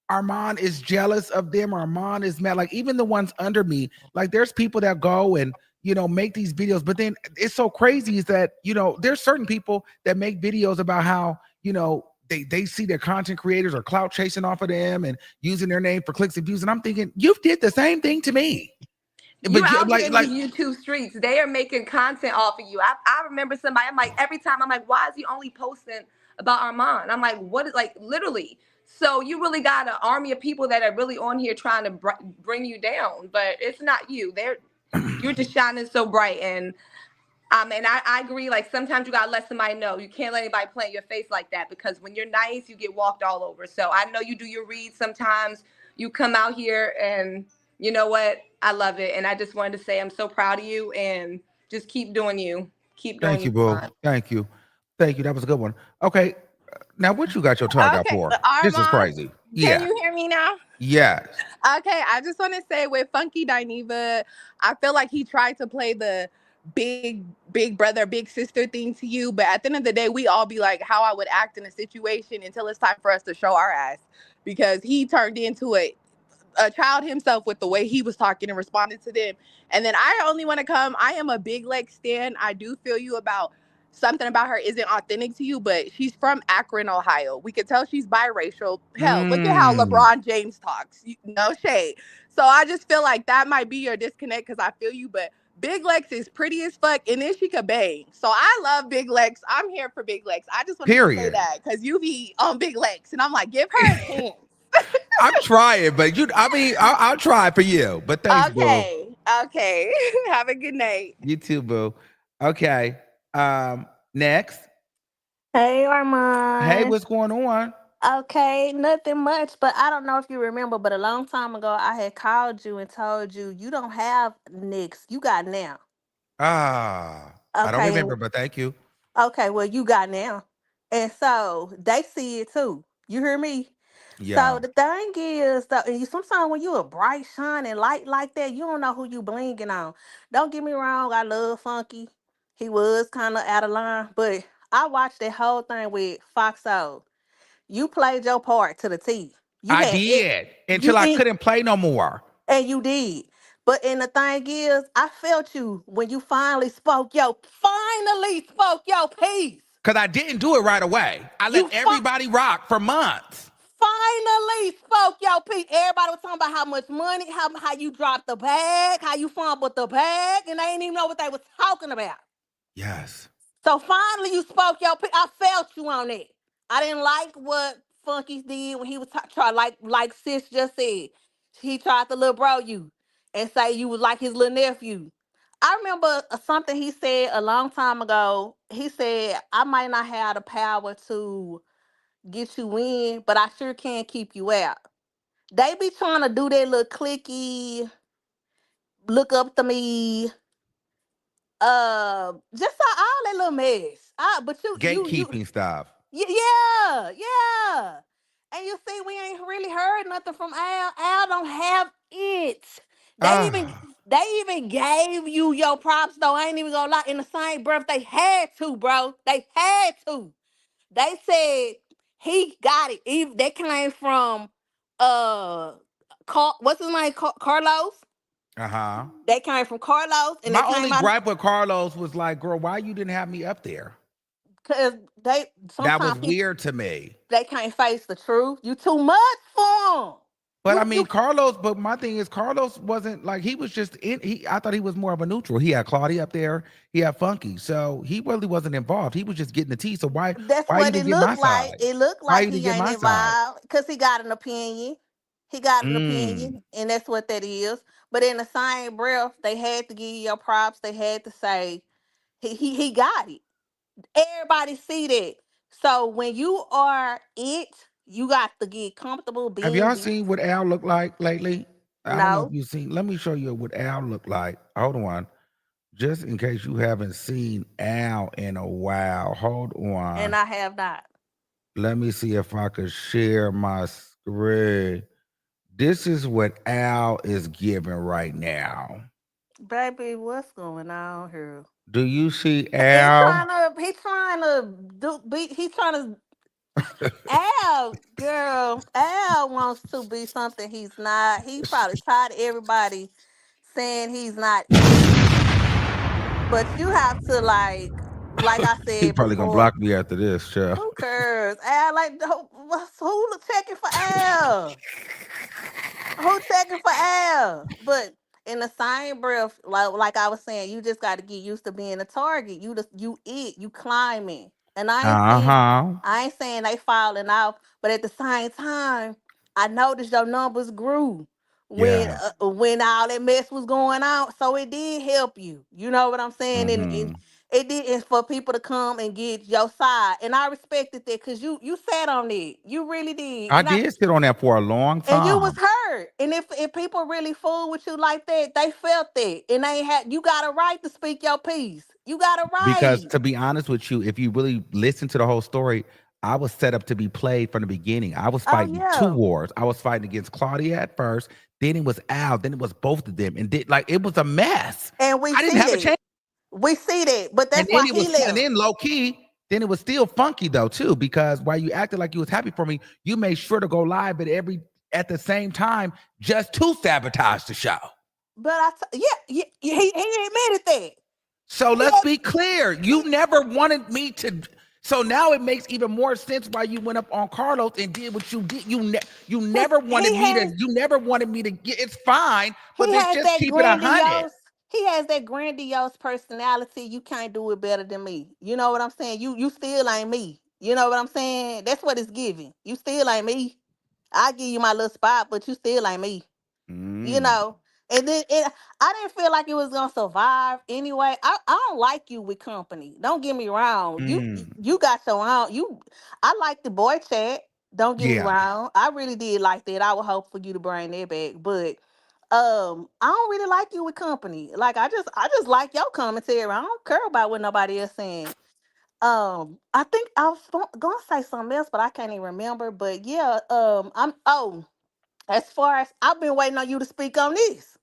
[SPEAKER 1] Armand is jealous of them, or Armand is mad. Like, even the ones under me, like, there's people that go and, you know, make these videos, but then it's so crazy is that, you know, there's certain people that make videos about how, you know, they see their content creators are clout chasing off of them and using their name for clicks and views. And I'm thinking, you did the same thing to me.
[SPEAKER 10] You're out here in the YouTube streets. They are making content off of you. I remember somebody, I'm like, every time I'm like, why is he only posting about Armand? I'm like, what is, like, literally. So you really got an army of people that are really on here trying to bring you down, but it's not you. You're just shining so bright. And I agree. Like, sometimes you gotta let somebody know. You can't let anybody play in your face like that, because when you're nice, you get walked all over. So I know you do your reads sometimes. You come out here, and you know what? I love it. And I just wanted to say I'm so proud of you, and just keep doing you. Keep doing
[SPEAKER 1] Thank you, boo. Thank you. Thank you. That was a good one. Okay. Now, what you got your tongue out for? This is crazy.
[SPEAKER 11] Can you hear me now?
[SPEAKER 1] Yes.
[SPEAKER 11] Okay, I just want to say with Funky Dineva, I feel like he tried to play the big brother, big sister thing to you, but at the end of the day, we all be like how I would act in a situation until it's time for us to show our ass, because he turned into it. a child himself with the way he was talking and responding to them. And then I only want to come. I am a big leg stan. I do feel you about something about her isn't authentic to you, but she's from Akron, Ohio. We could tell she's biracial. Hell, look at how LeBron James talks. No shade. So I just feel like that might be your disconnect because I feel you, but Big Lex is pretty as fuck, and then she could bang. So I love Big Lex. I'm here for Big Lex. I just wanted to say
[SPEAKER 1] Period.
[SPEAKER 11] that because you be on Big Lex, and I'm like, give her a chance.
[SPEAKER 1] I'm trying, but I'll try for you. But thanks, boo.
[SPEAKER 11] Okay. Have a good night.
[SPEAKER 1] You too, boo. Okay. Next.
[SPEAKER 12] Hey,
[SPEAKER 1] Hey,
[SPEAKER 12] Armand.
[SPEAKER 1] what's going on?
[SPEAKER 12] Okay, nothing much, but I don't know if you remember, but a long time ago, I had called you and told you you don't have nicks, you got now.
[SPEAKER 1] I don't
[SPEAKER 12] Okay,
[SPEAKER 1] remember, but thank you.
[SPEAKER 12] okay, well, you got now, and so they see it too. You hear me? So
[SPEAKER 1] Yeah.
[SPEAKER 12] the thing is, though, and you sometimes when you a bright shining light like that, you don't know who you blinging on. Don't get me wrong, I love Funky. He was kind of out of line, but I watched that whole thing with Foxo. You played your part to the T. You
[SPEAKER 1] I
[SPEAKER 12] had it.
[SPEAKER 1] did
[SPEAKER 12] You
[SPEAKER 1] until I
[SPEAKER 12] in,
[SPEAKER 1] couldn't play no more.
[SPEAKER 12] and you did. But and the thing is, I felt you when you finally spoke your piece.
[SPEAKER 1] Because I didn't do it right away. I let
[SPEAKER 12] You
[SPEAKER 1] everybody rock for months.
[SPEAKER 12] finally spoke your piece. Everybody was talking about how much money, how you dropped the bag, how you fumbled the bag, and they didn't even know what they was talking about.
[SPEAKER 1] Yes.
[SPEAKER 12] So finally, you spoke your piece. I felt you on it. I didn't like what Funky did when he was trying, like Sis just said. He tried to little bro you and say you was like his little nephew. I remember something he said a long time ago. He said, "I might not have the power to get you in, but I sure can keep you out." They be trying to do that little clicky, look up to me, just all that little mess. But
[SPEAKER 1] Gatekeeping stuff.
[SPEAKER 12] yeah, yeah. And you see, we ain't really heard nothing from Al. Al don't have it. They even
[SPEAKER 1] Ah.
[SPEAKER 12] they even gave you your props though. I ain't even gonna lie. In the same breath, they had to, bro. They had to. They said he got it. Even they came from uh what's his name? Carlos.
[SPEAKER 1] Uh-huh.
[SPEAKER 12] They came from Carlos and they
[SPEAKER 1] My
[SPEAKER 12] came
[SPEAKER 1] only
[SPEAKER 12] out
[SPEAKER 1] gripe with Carlos was like, girl, why you didn't have me up there?
[SPEAKER 12] because they
[SPEAKER 1] That was
[SPEAKER 12] sometimes people
[SPEAKER 1] weird to me.
[SPEAKER 12] they can't face the truth. You too much for them.
[SPEAKER 1] But I
[SPEAKER 12] You
[SPEAKER 1] mean, Carlos, but my thing is Carlos wasn't like he was just in I thought he was more of a neutral. He had Claudia up there, he had Funky. So he really wasn't involved. He was just getting the tea. So
[SPEAKER 12] That's
[SPEAKER 1] why you
[SPEAKER 12] what it
[SPEAKER 1] didn't get my
[SPEAKER 12] looked like.
[SPEAKER 1] side?
[SPEAKER 12] It looked
[SPEAKER 1] Why
[SPEAKER 12] like
[SPEAKER 1] you didn't
[SPEAKER 12] he
[SPEAKER 1] get
[SPEAKER 12] ain't
[SPEAKER 1] my side?
[SPEAKER 12] involved because he got an opinion. He got an
[SPEAKER 1] Mm.
[SPEAKER 12] opinion, and that's what that is. But in the same breath, they had to give you your props. They had to say he got it. Everybody see that. So when you are it, you got to get comfortable
[SPEAKER 1] Have
[SPEAKER 12] being
[SPEAKER 1] y'all
[SPEAKER 12] the
[SPEAKER 1] seen what Al looked like lately? I don't know if
[SPEAKER 12] no.
[SPEAKER 1] you've seen. Let me show you what Al looked like. Hold on. Just in case you haven't seen Al in a while. Hold
[SPEAKER 12] And
[SPEAKER 1] on.
[SPEAKER 12] I have not.
[SPEAKER 1] Let me see if I could share my screen. This is what Al is giving right now.
[SPEAKER 12] Baby, what's going on here?
[SPEAKER 1] Do you see
[SPEAKER 12] He
[SPEAKER 1] Al?
[SPEAKER 12] trying to he's trying to Al wants to be something he's not. He probably tired of everybody saying he's not it. But you have to like I
[SPEAKER 1] He
[SPEAKER 12] said
[SPEAKER 1] probably gonna
[SPEAKER 12] before,
[SPEAKER 1] block me after this, child.
[SPEAKER 12] who cares? Al like who checking for Al? Who checking for Al? But in the same breath, like I was saying, you just got to get used to being a target. You climbing, and
[SPEAKER 1] Uh-huh.
[SPEAKER 12] I ain't saying they falling off, but at the same time, I noticed your numbers grew
[SPEAKER 1] Yeah.
[SPEAKER 12] when all that mess was going on. So it did help you. You know what I'm saying? And
[SPEAKER 1] Hmm.
[SPEAKER 12] it did is for people to come and get your side, and I respected that because you sat on it. You really did,
[SPEAKER 1] I did sit on that for a long
[SPEAKER 12] and you was
[SPEAKER 1] time.
[SPEAKER 12] hurt. And if people really fool with you like that, they felt that. And they had you got a right to speak your piece. You got a
[SPEAKER 1] Because
[SPEAKER 12] right.
[SPEAKER 1] to be honest with you, if you really listen to the whole story, I was set up to be played from the beginning. I was
[SPEAKER 12] Oh
[SPEAKER 1] fighting two
[SPEAKER 12] yeah.
[SPEAKER 1] wars. I was fighting against Claudia at first, then it was Al, then it was both of them. And like it was a mess.
[SPEAKER 12] And we
[SPEAKER 1] I didn't
[SPEAKER 12] see
[SPEAKER 1] have a
[SPEAKER 12] that.
[SPEAKER 1] chance.
[SPEAKER 12] We see that. But
[SPEAKER 1] And
[SPEAKER 12] that's
[SPEAKER 1] then
[SPEAKER 12] why
[SPEAKER 1] it
[SPEAKER 12] he
[SPEAKER 1] was and
[SPEAKER 12] left.
[SPEAKER 1] then low key, then it was still funky though, too, because while you acted like you was happy for me, you made sure to go live at every at the same time just to sabotage the show.
[SPEAKER 12] But he admitted that.
[SPEAKER 1] So
[SPEAKER 12] He
[SPEAKER 1] let's
[SPEAKER 12] had-
[SPEAKER 1] be clear. You never wanted me to. So now it makes even more sense why you went up on Carlos and did what you did. You never wanted me to. You never wanted me to get. It's fine, but
[SPEAKER 12] he
[SPEAKER 1] let's
[SPEAKER 12] has
[SPEAKER 1] just
[SPEAKER 12] that
[SPEAKER 1] keep it 100.
[SPEAKER 12] grandiose. He has that grandiose personality. You can't do it better than me. You know what I'm saying? You still ain't me. You know what I'm saying? That's what it's giving. You still ain't me. I give you my little spot, but you still ain't me. You
[SPEAKER 1] Mm,
[SPEAKER 12] know. And then I didn't feel like it was gonna survive anyway. I don't like you with company. Don't get me wrong.
[SPEAKER 1] mm.
[SPEAKER 12] You got your own. I like the boy chat. Don't get me
[SPEAKER 1] Yeah.
[SPEAKER 12] wrong. I really did like that. I would hope for you to bring that back. But I don't really like you with company. Like I just like your commentary. I don't care about what nobody else saying. I think I was gonna say something else, but I can't even remember. But yeah, as far as I've been waiting on you to speak on this.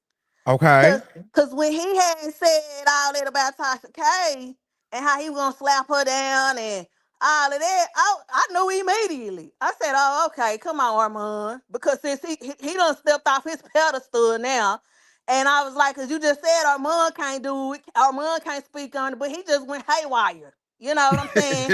[SPEAKER 1] Okay.
[SPEAKER 12] Cause when he had said all that about Tasha K and how he was gonna slap her down and all of that, I knew immediately. I said, "Oh, okay, come on, Armand," because since he done stepped off his pedestal now, and I was like, "Cause you just said Armand can't do it, Armand can't speak on it, but he just went haywire." You know what I'm saying?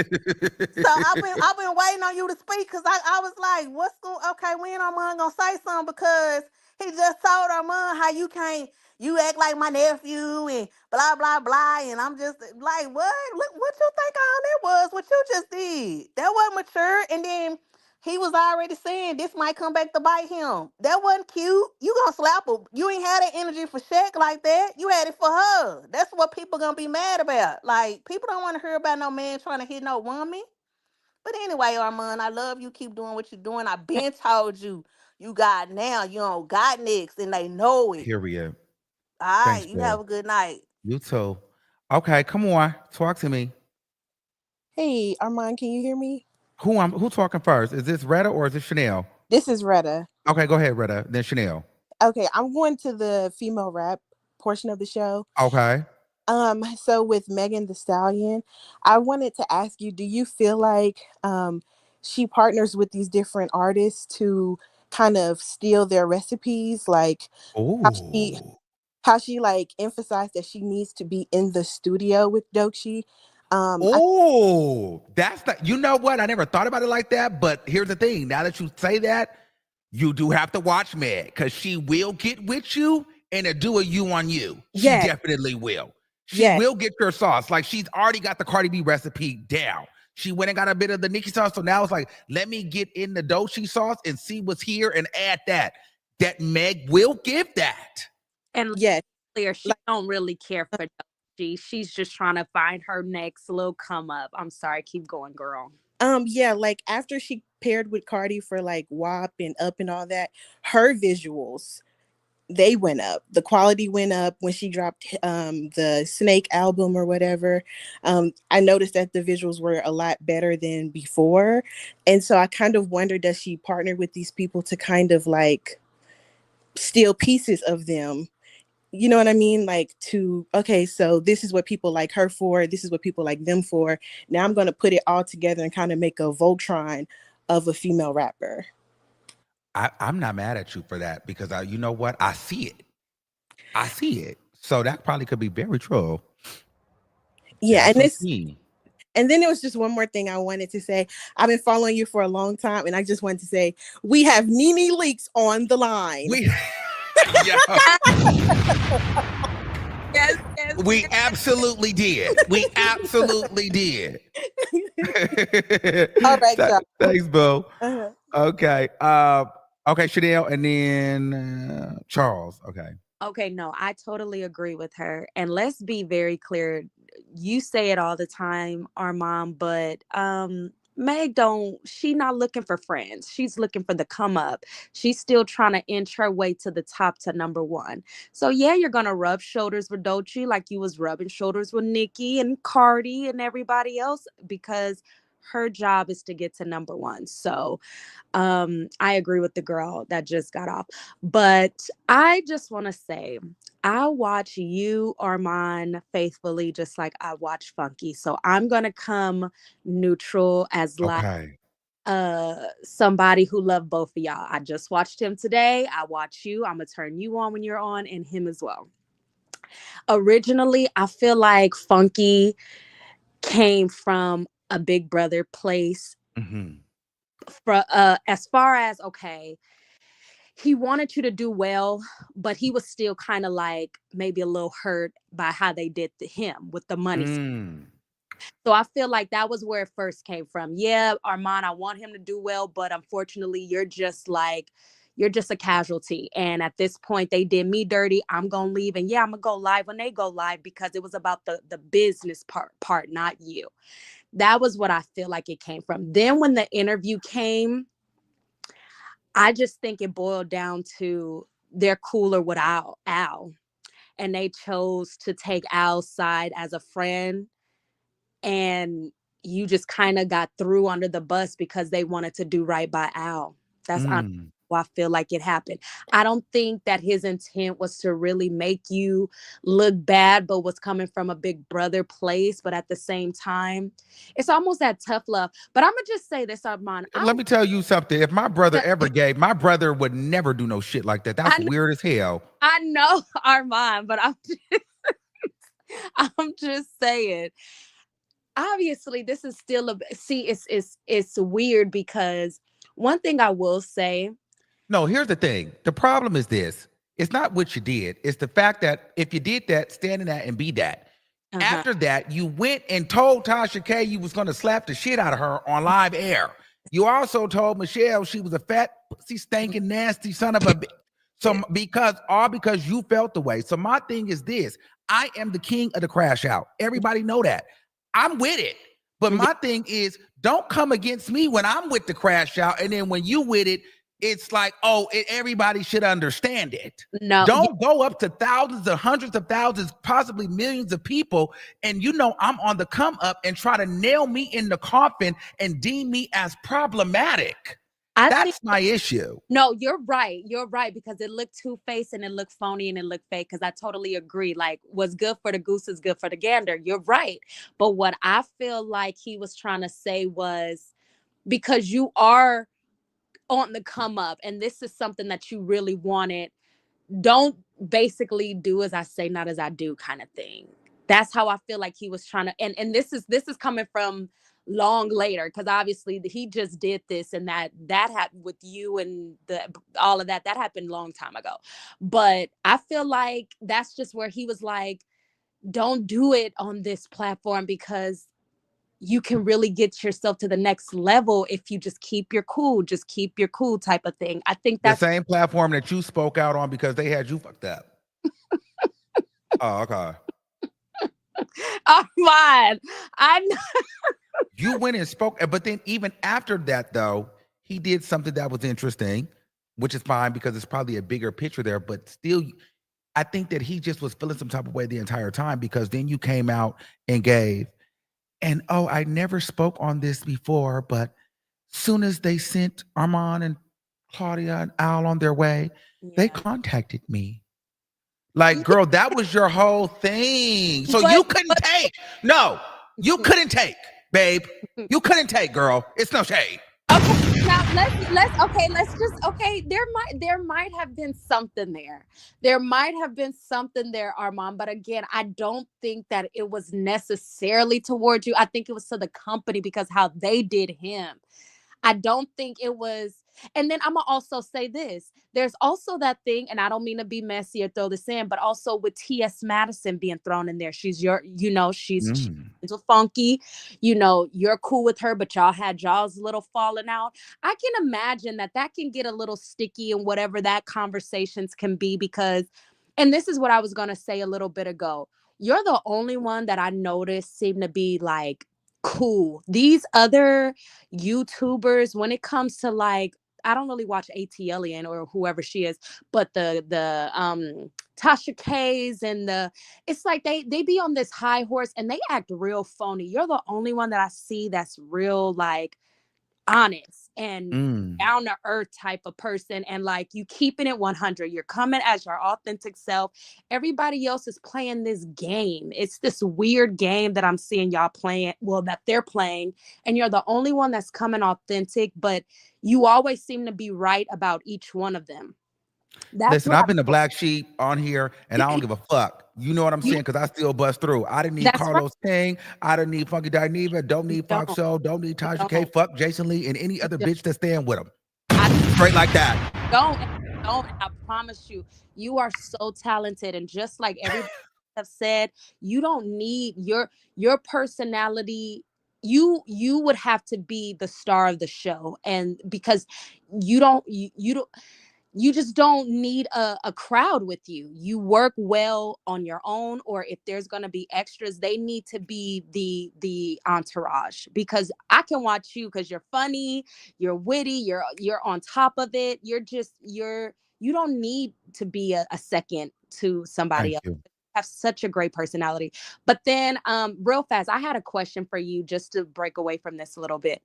[SPEAKER 12] So I've been waiting on you to speak because I was like, what's going okay, when Armand gonna say something because he just told Armand how you act like my nephew and blah blah blah. And I'm just like, what? Look what you think all that was, what you just did. That wasn't mature. And then he was already saying this might come back to bite him. That wasn't cute. You gonna slap her. You ain't had that energy for Shaq like that. You had it for her. That's what people gonna be mad about. Like people don't want to hear about no man trying to hit no woman. But anyway, Armand, I love you. Keep doing what you're doing. I been told you, you got now, you don't got next, and they know it.
[SPEAKER 1] Period.
[SPEAKER 12] All
[SPEAKER 1] Thanks,
[SPEAKER 12] right, you
[SPEAKER 1] bro.
[SPEAKER 12] have a good night.
[SPEAKER 1] You too. Okay, come on. Talk to me.
[SPEAKER 13] Hey, Armand, can you hear me?
[SPEAKER 1] Who talking first? Is this Retta or is this Chanel?
[SPEAKER 13] This is Retta.
[SPEAKER 1] Okay, go ahead, Retta. Then Chanel.
[SPEAKER 13] Okay, I'm going to the female rap portion of the show.
[SPEAKER 1] Okay.
[SPEAKER 13] So with Megan the Stallion, I wanted to ask you, do you feel like she partners with these different artists to kind of steal their recipes? Like how she
[SPEAKER 1] Oh.
[SPEAKER 13] how she like emphasized that she needs to be in the studio with Doechii. I
[SPEAKER 1] Oh, that's not, you know what? I never thought about it like that. But here's the thing. Now that you say that, you do have to watch Meg because she will get with you and do a you on you. She
[SPEAKER 13] Yes,
[SPEAKER 1] definitely will. She
[SPEAKER 13] yes.
[SPEAKER 1] will get your sauce. Like she's already got the Cardi B recipe down. She went and got a bit of the Nicki sauce. So now it's like, let me get in the Doechii sauce and see what's here and add that. That Meg will give that.
[SPEAKER 14] And
[SPEAKER 13] Yes.
[SPEAKER 14] clear, she
[SPEAKER 13] Like,
[SPEAKER 14] don't really care for Doechii. She's just trying to find her next little come up. I'm sorry, keep going, girl.
[SPEAKER 13] yeah, like after she paired with Cardi for like WAP and Up and all that, her visuals, they went up. The quality went up when she dropped the Snake album or whatever. I noticed that the visuals were a lot better than before. And so I kind of wonder, does she partner with these people to kind of like steal pieces of them? You know what I mean? Like okay, so this is what people like her for. This is what people like them for. Now I'm going to put it all together and kind of make a Voltron of a female rapper.
[SPEAKER 1] I'm not mad at you for that because you know what? I see it. I see it. So that probably could be very true.
[SPEAKER 13] Yeah,
[SPEAKER 1] That's some tea.
[SPEAKER 13] and then there was just one more thing I wanted to say. I've been following you for a long time, and I just wanted to say we have Nene Leaks on the line.
[SPEAKER 1] Yo,
[SPEAKER 14] Yes, yes,
[SPEAKER 1] we
[SPEAKER 14] yes.
[SPEAKER 1] absolutely did. We absolutely did.
[SPEAKER 13] All right, y'all.
[SPEAKER 1] Thanks, Boo.
[SPEAKER 13] Uh-huh.
[SPEAKER 1] Okay. Okay, Chanel, and then Charles. Okay.
[SPEAKER 14] Okay, no, I totally agree with her. And let's be very clear. You say it all the time, Armand, but Meg she not looking for friends. She's looking for the come up. She's still trying to inch her way to the top to number one. So yeah, you're gonna rub shoulders with Doechii like you was rubbing shoulders with Nicki and Cardi and everybody else because her job is to get to number one. So I agree with the girl that just got off. But I just want to say, I watch you, Armand, faithfully, just like I watch Funky. So I'm going to come neutral as like
[SPEAKER 1] Okay.
[SPEAKER 14] somebody who loved both of y'all. I just watched him today. I watch you. I'm gonna turn you on when you're on, and him as well. Originally, I feel like Funky came from a big brother place.
[SPEAKER 1] Mm-hmm.
[SPEAKER 14] As far as, okay, he wanted you to do well, but he was still kind of like maybe a little hurt by how they did to him with the money.
[SPEAKER 1] Mm.
[SPEAKER 14] So I feel like that was where it first came from. Yeah, Armand, I want him to do well, but unfortunately, you're just a casualty. And at this point, they did me dirty. I'm gonna leave, and yeah, I'm gonna go live when they go live because it was about the business part, not you. That was what I feel like it came from. Then when the interview came, I just think it boiled down to they're cooler with Al, and they chose to take Al's side as a friend, and you just kind of got threw under the bus because they wanted to do right by Al. That's
[SPEAKER 1] Mm.
[SPEAKER 14] how I feel like it happened. I don't think that his intent was to really make you look bad, but was coming from a big brother place. But at the same time, it's almost that tough love. But I'm gonna just say this, Armand.
[SPEAKER 1] Let me tell you something. If my brother ever gave, my brother would never do no shit like that. That's weird as hell.
[SPEAKER 14] I know, Armand, but I'm just saying. Obviously, this is still it's weird because one thing I will say.
[SPEAKER 1] No, here's the thing. The problem is this. It's not what you did. It's the fact that if you did that, stand in that and be that. After that, you went and told Tasha K you was going to slap the shit out of her on live air. You also told Michelle she was a fat, pussy, stinking, nasty son of a bitch. So because you felt the way. So my thing is this. I am the king of the crash out. Everybody know that. I'm with it. But my thing is, don't come against me when I'm with the crash out. And then when you with it, it's like, everybody should understand it.
[SPEAKER 14] No,
[SPEAKER 1] don't go up to thousands or hundreds of thousands, possibly millions of people. And I'm on the come up and try to nail me in the coffin and deem me as problematic. That's my issue.
[SPEAKER 14] No, you're right. You're right, because it looked two-faced and it looked phony and it looked fake. Because I totally agree. Like, what's good for the goose is good for the gander. You're right. But what I feel like he was trying to say was, because you are on the come up and this is something that you really wanted, don't basically do as I say, not as I do kind of thing. That's how I feel like he was trying to, and this is coming from long later, because obviously he just did this and that happened with you and all of that happened a long time ago. But I feel like that's just where he was like, don't do it on this platform, because you can really get yourself to the next level if you just keep your cool type of thing. I think that's
[SPEAKER 1] the same platform that you spoke out on because they had you fucked up. Oh, okay.
[SPEAKER 14] Fine. I know.
[SPEAKER 1] You went and spoke, but then even after that, though, he did something that was interesting, which is fine because it's probably a bigger picture there. But still, I think that he just was feeling some type of way the entire time, because then you came out and gave, and I never spoke on this before, but soon as they sent Armand and Claudia and Al on their way, they contacted me. Like, girl, that was your whole thing. So you couldn't take. No, you couldn't take, babe. You couldn't take, girl. It's no shade.
[SPEAKER 14] Okay, now let's just there might have been something there. There might have been something there, Armand. But again, I don't think that it was necessarily towards you. I think it was to the company because how they did him. I don't think it was. And then I'm gonna also say this. There's also that thing, and I don't mean to be messy or throw this in, but also with T.S. Madison being thrown in there. She's she's funky. You're cool with her, but y'all had y'all's little falling out. I can imagine that can get a little sticky and whatever that conversations can be, because, and this is what I was gonna say a little bit ago. You're the only one that I noticed seem to be like cool. These other YouTubers, when it comes to like, I don't really watch ATLian or whoever she is, but the Tasha K's and it's like they be on this high horse and they act real phony. You're the only one that I see that's real, like, honest and
[SPEAKER 1] Mm.
[SPEAKER 14] down to earth type of person, and like you keeping it 100. You're coming as your authentic self. Everybody else is playing this game. It's this weird game that I'm seeing y'all playing, well, that they're playing, and you're the only one that's coming authentic, but you always seem to be right about each one of them. That's
[SPEAKER 1] Listen,
[SPEAKER 14] what
[SPEAKER 1] I've been the black sheep on here, and I don't give a fuck. You know what I'm
[SPEAKER 14] you,
[SPEAKER 1] saying? Because I still bust through. I didn't need
[SPEAKER 14] that's right.
[SPEAKER 1] Carlos King. I didn't need Funky Dineva. Don't
[SPEAKER 14] You
[SPEAKER 1] need Fox
[SPEAKER 14] don't.
[SPEAKER 1] Show. Don't need
[SPEAKER 14] You
[SPEAKER 1] Tasha K.
[SPEAKER 14] don't.
[SPEAKER 1] Fuck Jason Lee and any
[SPEAKER 14] You
[SPEAKER 1] other
[SPEAKER 14] don't.
[SPEAKER 1] bitch that's staying with him.
[SPEAKER 14] I
[SPEAKER 1] Straight like that.
[SPEAKER 14] don't. Don't. I promise you, you are so talented, and just like everybody have said, you don't need your personality. You would have to be the star of the show, and because you don't, you just don't need a crowd with you. You work well on your own, or if there's going to be extras, they need to be the entourage, because I can watch you because you're funny, you're witty, you're on top of it. You don't need to be a second to somebody
[SPEAKER 1] Thank
[SPEAKER 14] else.
[SPEAKER 1] you.
[SPEAKER 14] Have such a great personality. But then real fast, I had a question for you just to break away from this a little bit.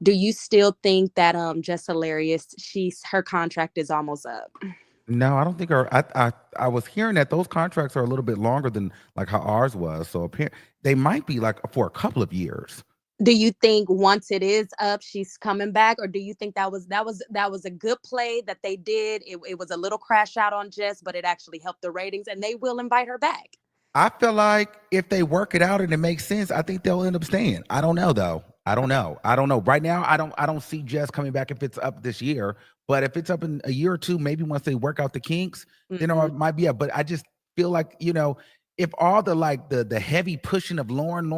[SPEAKER 14] Do you still think that Jess Hilarious, her contract is almost up?
[SPEAKER 1] No, I don't think I was hearing that those contracts are a little bit longer than like how ours was. So they might be like for a couple of years.
[SPEAKER 14] Do you think once it is up, she's coming back, or do you think that was a good play that they did? It was a little crash out on Jess, but it actually helped the ratings, and they will invite her back.
[SPEAKER 1] I feel like if they work it out and it makes sense, I think they'll end up staying. I don't know though. I don't know. Right now, I don't see Jess coming back if it's up this year. But if it's up in a year or two, maybe once they work out the kinks, then it might be up. But I just feel like, if all the heavy pushing of Lauren,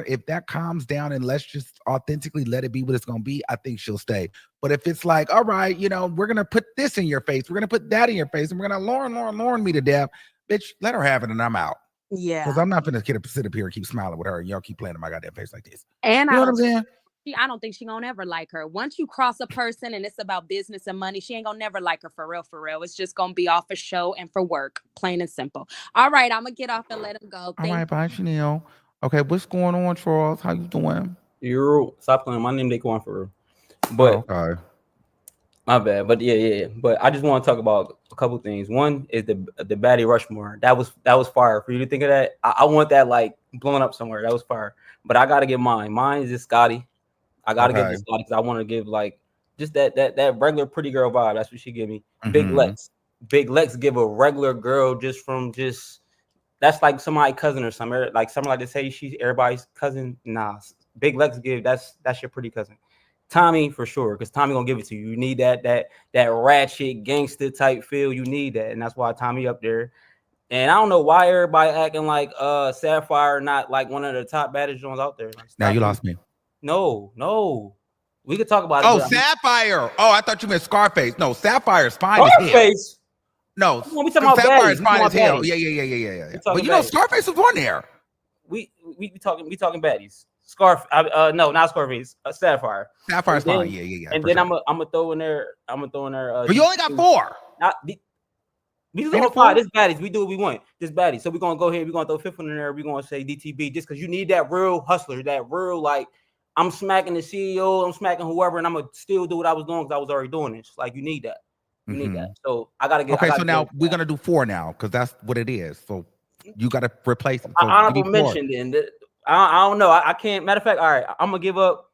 [SPEAKER 1] if that calms down and let's just authentically let it be what it's gonna be, I think she'll stay. But if it's like, all right, we're gonna put this in your face, we're gonna put that in your face, and we're gonna Lauren me to death, bitch, let her have it and I'm out.
[SPEAKER 14] Yeah.
[SPEAKER 1] Because I'm not gonna sit up here and keep smiling with her and y'all keep playing in my goddamn face like this.
[SPEAKER 14] And
[SPEAKER 1] You know what I'm saying?
[SPEAKER 14] I don't think she gonna ever like her. Once you cross a person and it's about business and money, she ain't gonna never like her for real, for real. It's just gonna be off a show and for work, plain and simple. All right, I'm gonna get off and let him go.
[SPEAKER 1] All right, bye, Chanel. Okay, what's going on, Charles? How you doing?
[SPEAKER 15] You're stop playing. My name Daquan for real. But
[SPEAKER 1] okay.
[SPEAKER 15] My bad. But yeah. But I just want to talk about a couple things. One is the Baddie Rushmore. That was fire. For you to think of that, I want that like blowing up somewhere. That was fire. But I gotta get mine. Mine is just Scotty. I gotta give this Scotty because I want to give like just that regular pretty girl vibe. That's what she give me. Big Lex give a regular girl that's like somebody's cousin or something. Like something like to say she's everybody's cousin. Nah, Big Lex give that's your pretty cousin. Tommy for sure, because Tommy gonna give it to you. You need that ratchet gangster type feel. You need that, and that's why Tommy up there. And I don't know why everybody acting like Sapphire not like one of the top baddest ones out there. Like,
[SPEAKER 1] now you lost me.
[SPEAKER 15] No. We could talk about
[SPEAKER 1] it.
[SPEAKER 15] Oh,
[SPEAKER 1] Sapphire. Oh, I thought you meant Scarface. No, Sapphire's fine as hell.
[SPEAKER 15] Scarface.
[SPEAKER 1] No,
[SPEAKER 15] we talking about
[SPEAKER 1] Sapphire's fine as hell.
[SPEAKER 15] Baddies.
[SPEAKER 1] Yeah. But Scarface was on there.
[SPEAKER 15] We talking baddies. No, not Scarface. Sapphire.
[SPEAKER 1] Sapphire's fine. Yeah.
[SPEAKER 15] And then I'm gonna throw in there.
[SPEAKER 1] But you only got 4.
[SPEAKER 15] We just only 5. This baddies. We do what we want. This baddies. So we're gonna go ahead. We're gonna throw 5th one in there. We're gonna say DTB just because you need that real hustler, that real like I'm smacking the CEO, I'm smacking whoever, and I'm gonna still do what I was doing because I was already doing it. Like you need that. You need that. So I gotta get.
[SPEAKER 1] Okay, so now we're gonna do 4 now because that's what it is. So you gotta replace it. So
[SPEAKER 15] honorable mention then. I don't know. I can't. Matter of fact, all right. I'm gonna give up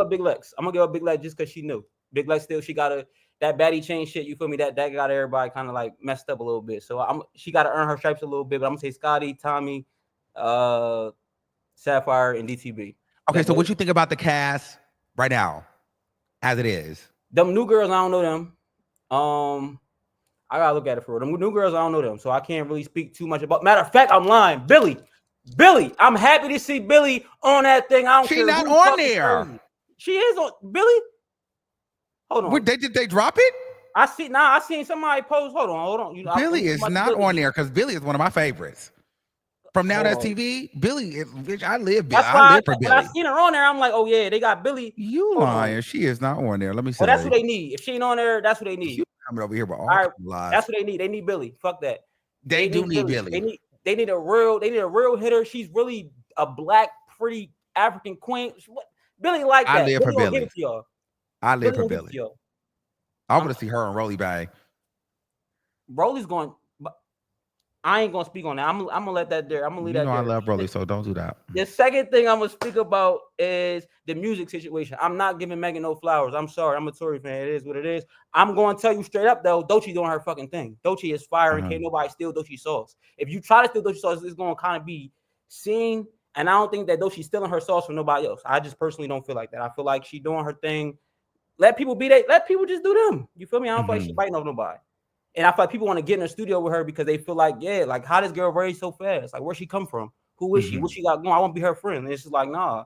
[SPEAKER 15] Big Lex. I'm gonna give up Big Lex just because she knew. Big Lex still she got that baddie chain shit. You feel me? That got everybody kind of like messed up a little bit. So she got to earn her stripes a little bit. But I'm gonna say Scotty, Tommy, Sapphire, and DTB.
[SPEAKER 1] Okay, so what you think about the cast right now, as it is?
[SPEAKER 15] Them new girls, I don't know them. I gotta look at it for them new girls. I don't know them, so I can't really speak too much about. Matter of fact, I'm lying. Billy, I'm happy to see Billy on that thing. I don't care.
[SPEAKER 1] She's not on there.
[SPEAKER 15] She is on Billy. Hold on.
[SPEAKER 1] Did they drop it?
[SPEAKER 15] I seen somebody post. Hold on.
[SPEAKER 1] Billy is not on there because Billy is one of my favorites. From Now That's TV, Billy is. Bitch, I live for Billy.
[SPEAKER 15] I seen her on there. I'm like, oh yeah, they got Billy.
[SPEAKER 1] You lying? She is not on there. Let me see.
[SPEAKER 15] Oh, that's what they need. If she ain't on there, that's what they need.
[SPEAKER 1] You coming over here with all
[SPEAKER 15] right,
[SPEAKER 1] lies.
[SPEAKER 15] That's what they need. They need Billy. Fuck that.
[SPEAKER 1] They do need Billy.
[SPEAKER 15] They need a real hitter. She's really a black, pretty African queen. Billy like
[SPEAKER 1] I
[SPEAKER 15] that.
[SPEAKER 1] live for
[SPEAKER 15] Billy gonna give
[SPEAKER 1] Billy.
[SPEAKER 15] it to y'all.
[SPEAKER 1] I live
[SPEAKER 15] Billy
[SPEAKER 1] for
[SPEAKER 15] gonna give it to
[SPEAKER 1] Billy.
[SPEAKER 15] y'all.
[SPEAKER 1] I want to see her and Rolly Bay.
[SPEAKER 15] Rolly's going, but I ain't gonna speak on that. I'm gonna let that there. I'm gonna leave
[SPEAKER 1] You
[SPEAKER 15] that
[SPEAKER 1] know I
[SPEAKER 15] there.
[SPEAKER 1] love Rolly, so don't do that.
[SPEAKER 15] The second thing I'm gonna speak about is the music situation. I'm not giving Megan no flowers. I'm sorry. I'm a Tory fan. It is what it is. I'm going to tell you straight up though. Doechii doing her fucking thing. Doechii is fire and can't nobody steal Doechii sauce. If you try to steal Doechii sauce, it's gonna kind of be seen. And I don't think that Doechii's stealing her sauce from nobody else. I just personally don't feel like that. I feel like she doing her thing. Let people be they. Let people just do them. You feel me? I don't feel like she biting off nobody. And I feel like people want to get in the studio with her because they feel like, yeah, like how this girl raised so fast? Like where she come from? Who is she? What she got going? I want to be her friend. And it's just like, nah,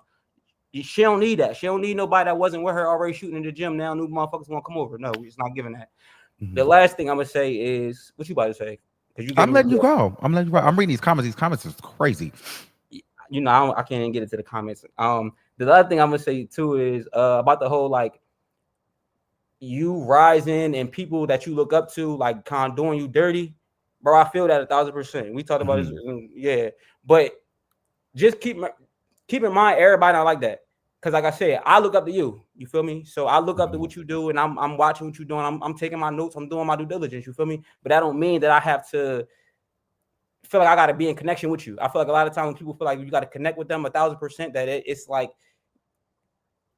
[SPEAKER 15] she don't need that. She don't need nobody that wasn't with her already shooting in the gym. Now new motherfuckers want to come over. No, it's not giving that. The last thing I'm gonna say is what you about to say? Because
[SPEAKER 1] I'm letting you go. I'm letting you go. I'm reading these comments. These comments is crazy.
[SPEAKER 15] You know, I can't even get into the comments. The other thing I'm gonna say too is about the whole like you rising and people that you look up to like kind of doing you dirty, bro. I feel that 1,000%. We talked about this, yeah. But just keep in mind, everybody not like that. Cause like I said, I look up to you. You feel me? So I look up to what you do, and I'm watching what you're doing. I'm taking my notes. I'm doing my due diligence. You feel me? But that don't mean that I have to feel like I got to be in connection with you. I feel like a lot of times when people feel like you got to connect with them 1,000%, that it's like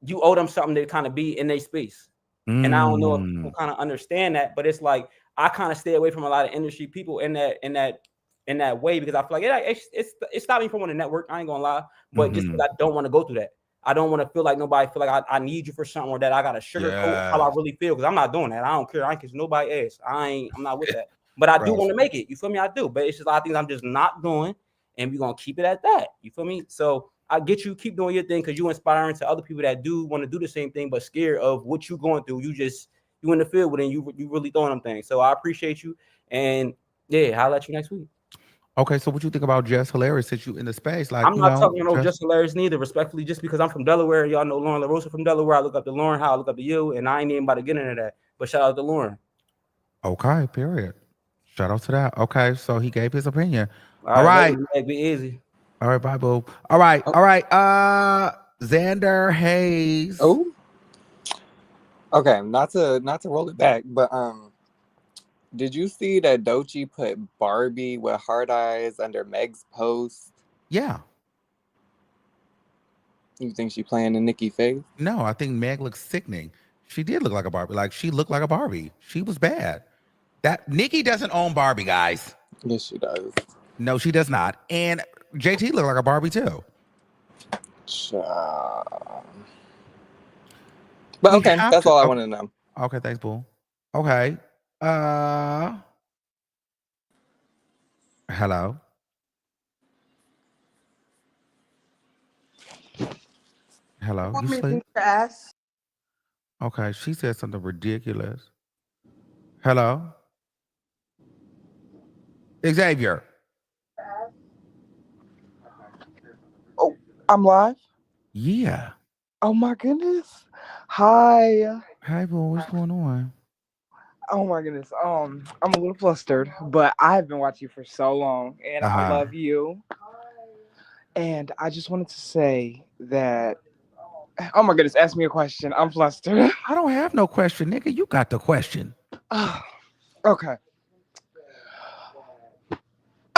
[SPEAKER 15] you owe them something to kind of be in their space. And I don't know if people kind of understand that, but it's like I kind of stay away from a lot of industry people in that way because I feel like it stopped me from wanting to network. I ain't gonna lie, but just because I don't want to go through that. I don't want to feel like nobody feel like I need you for something or that I got to sugarcoat how I really feel because I'm not doing that. I don't care. I ain't kiss nobody ass. I'm not with that. But I do want to make it. You feel me? I do. But it's just a lot of things I'm just not doing, and we're gonna keep it at that. You feel me? So I get you, keep doing your thing because you're inspiring to other people that do want to do the same thing, but scared of what you're going through. You in the field with it, and you really throwing them things. So I appreciate you, and yeah, I'll let you next week.
[SPEAKER 1] Okay, so what you think about Jess Hilarious since you in the space? Like,
[SPEAKER 15] I'm not talking no Just Hilarious neither, respectfully, just because I'm from Delaware. Y'all know Lauren LaRosa from Delaware. I look up to Lauren, how I look up to you, and I ain't even about to get into that. But shout out to Lauren.
[SPEAKER 1] Okay, period. Shout out to that. Okay, so he gave his opinion.
[SPEAKER 15] All right. Be easy.
[SPEAKER 1] All right, bye, boo. All right. Xander Hayes.
[SPEAKER 16] Oh. Okay, not to roll it back, but did you see that Doechii put Barbie with hard eyes under Meg's post?
[SPEAKER 1] Yeah.
[SPEAKER 16] You think she playing the Nikki face?
[SPEAKER 1] No, I think Meg looks sickening. She did look like a Barbie. Like she looked like a Barbie. She was bad. That Nikki doesn't own Barbie, guys.
[SPEAKER 16] Yes, she does.
[SPEAKER 1] No, she does not. And JT looked like a Barbie too.
[SPEAKER 16] But okay, that's all I want to know.
[SPEAKER 1] Okay, thanks, boo. Okay. Hello. Hello. You sleep? Okay, she said something ridiculous. Hello. Xavier.
[SPEAKER 17] Oh, I'm live?
[SPEAKER 1] Yeah.
[SPEAKER 17] Oh my goodness. Hi.
[SPEAKER 1] Hi, boo. What's going on?
[SPEAKER 17] Oh my goodness. I'm a little flustered, but I've been watching you for so long and I love you. And I just wanted to say that oh my goodness, ask me a question. I'm flustered.
[SPEAKER 1] I don't have no question, nigga. You got the question.
[SPEAKER 17] Okay.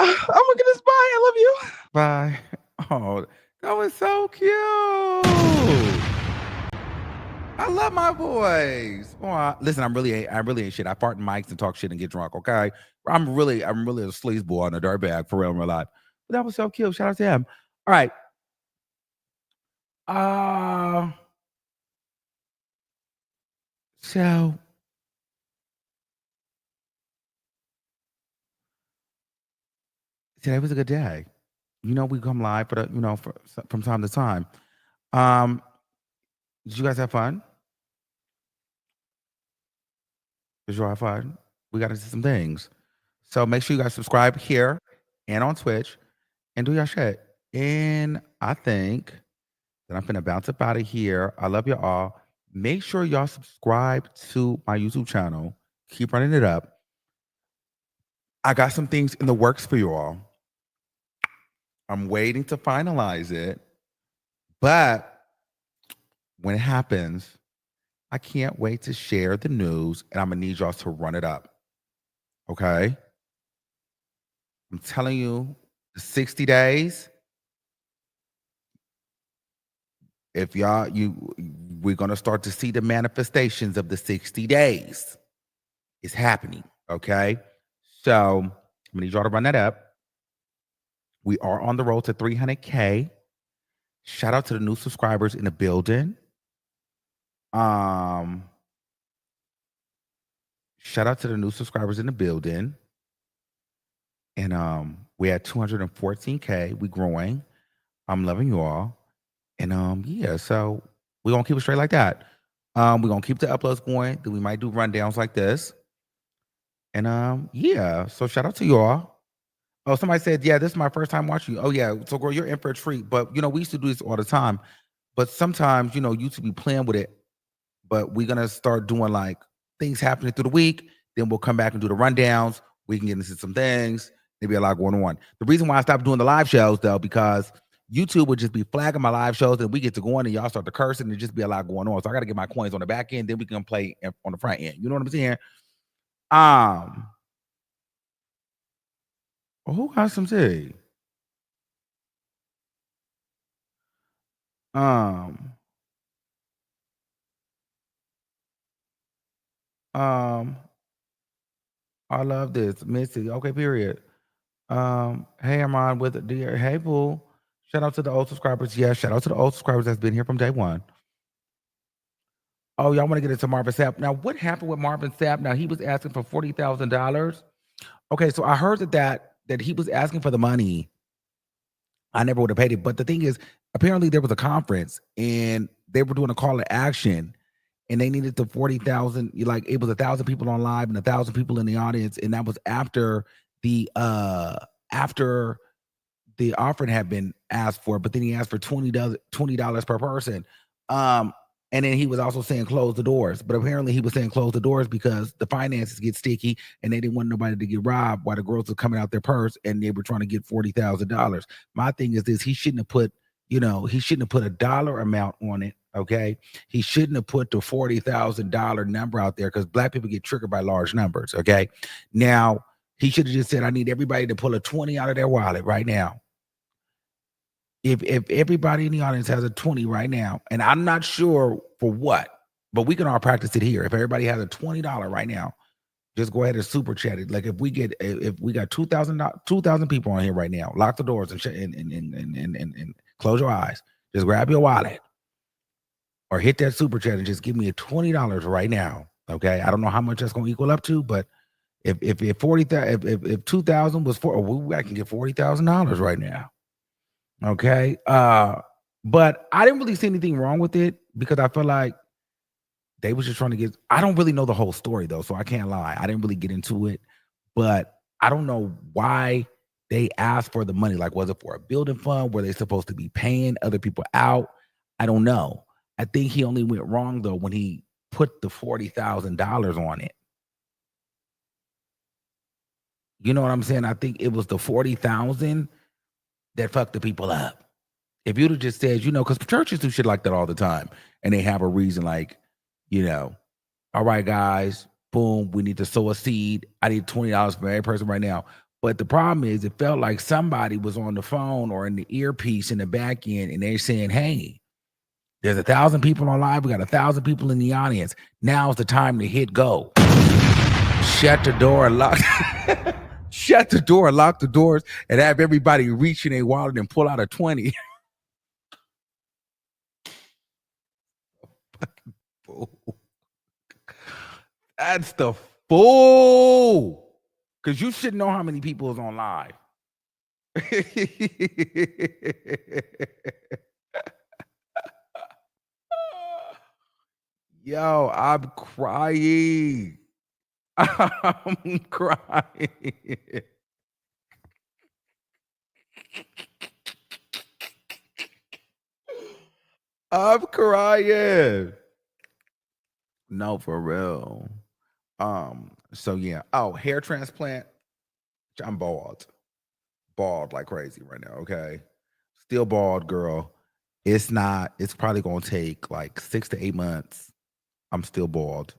[SPEAKER 17] Oh my goodness, bye. I love you.
[SPEAKER 1] Bye. Oh, that was so cute. I love my boys. Oh, listen, I really ain't shit. I fart in mics and talk shit and get drunk. Okay, I'm really a sleazeball on a dirtbag for real in real life. But that was so cute. Shout out to him. All right. So today was a good day. You know, we come live, but from time to time. Did you guys have fun? Did you all have fun? We got into some things. So make sure you guys subscribe here and on Twitch and do your shit. And I think that I'm finna bounce up out of here. I love you all. Make sure y'all subscribe to my YouTube channel. Keep running it up. I got some things in the works for you all. I'm waiting to finalize it. But when it happens, I can't wait to share the news, and I'm gonna need y'all to run it up. Okay? I'm telling you, the 60 days. If we're gonna start to see the manifestations of the 60 days. It's happening. Okay. So I'm gonna need y'all to run that up. We are on the road to 300K. Shout out to the new subscribers in the building. Shout out to the new subscribers in the building. And we had 214K. We growing. I'm loving you all. And yeah, so we're gonna keep it straight like that. We're gonna keep the uploads going. Then we might do rundowns like this. And yeah, so shout out to y'all. Oh, somebody said, yeah, this is my first time watching you. Oh, yeah. So, girl, you're in for a treat. But, we used to do this all the time. But sometimes, YouTube be playing with it. But we're going to start doing like things happening through the week. Then we'll come back and do the rundowns. We can get into some things. There'll be a lot going on. The reason why I stopped doing the live shows, though, because YouTube would just be flagging my live shows. And we get to go on and y'all start to curse and there just be a lot going on. So I got to get my coins on the back end. Then we can play on the front end. You know what I'm saying? Who got some tea? Um, I love this. Missy. Okay, period. Hey Armand with a dear. Hey Boo. Shout out to the old subscribers. Yeah, shout out to the old subscribers that's been here from day one. Oh, y'all want to get into Marvin Sap. Now, what happened with Marvin Sap? Now he was asking for $40,000. Okay, so I heard that he was asking for the money. I never would have paid it. But the thing is, apparently there was a conference and they were doing a call to action and they needed the 40,000. Like it was 1,000 people on live and 1,000 people in the audience. And that was after after the offering had been asked for, but then he asked for $20 per person. And then he was also saying close the doors. But apparently he was saying close the doors because the finances get sticky and they didn't want nobody to get robbed while the girls were coming out their purse and they were trying to get $40,000. My thing is this: he shouldn't have put a dollar amount on it. Okay. He shouldn't have put the $40,000 number out there because Black people get triggered by large numbers. Okay. Now he should have just said, I need everybody to pull a 20 out of their wallet right now. If everybody in the audience has a 20 right now, and I'm not sure for what, but we can all practice it here. If everybody has a $20 right now, just go ahead and super chat it. Like if we got 2,000 people on here right now, lock the doors and close your eyes. Just grab your wallet or hit that super chat and just give me a $20 right now. Okay, I don't know how much that's going to equal up to, but if 2,000 was I can get $40,000 right now. Okay. But I didn't really see anything wrong with it because I feel like they was just trying to get. I don't really know the whole story though, so I can't lie. I didn't really get into it, but I don't know why they asked for the money. Like, was it for a building fund? Were they supposed to be paying other people out? I don't know. I think he only went wrong though when he put the $40,000 on it. You know what I'm saying? I think it was the 40,000 that fucked the people up. If you'd have just said, because churches do shit like that all the time, and they have a reason, like, all right, guys, boom, we need to sow a seed. I need $20 for every person right now. But the problem is, it felt like somebody was on the phone or in the earpiece in the back end, and they're saying, hey, there's 1,000 people on live. We got 1,000 people in the audience. Now's the time to hit go. Shut the door, lock. Shut the door, lock the doors, and have everybody reach in their wallet and pull out a 20. That's the fool. Because you should know how many people is on live. Yo, I'm crying. I'm crying. I'm crying. No, for real. So yeah. Oh, hair transplant. I'm bald. Bald like crazy right now, okay? Still bald, girl. It's not, it's probably gonna take like 6 to 8 months. I'm still bald.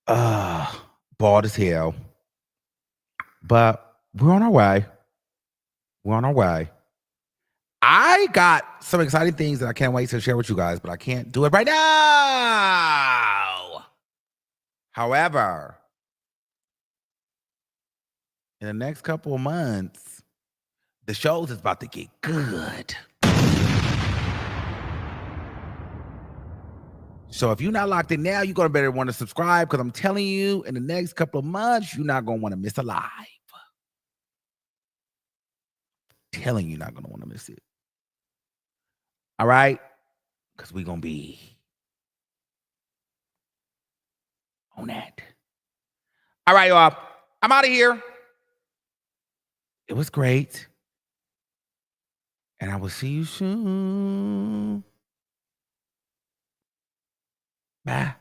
[SPEAKER 1] Bald as hell. But we're on our way. We're on our way. I got some exciting things that I can't wait to share with you guys, but I can't do it right now. However, in the next couple of months, the shows is about to get good. So if you're not locked in now, you're gonna better want to subscribe because I'm telling you, in the next couple of months, you're not gonna want to miss a live. Telling you, you're not gonna want to miss it. All right, because we're gonna be on that. All right, y'all. I'm out of here. It was great. And I will see you soon. Bye.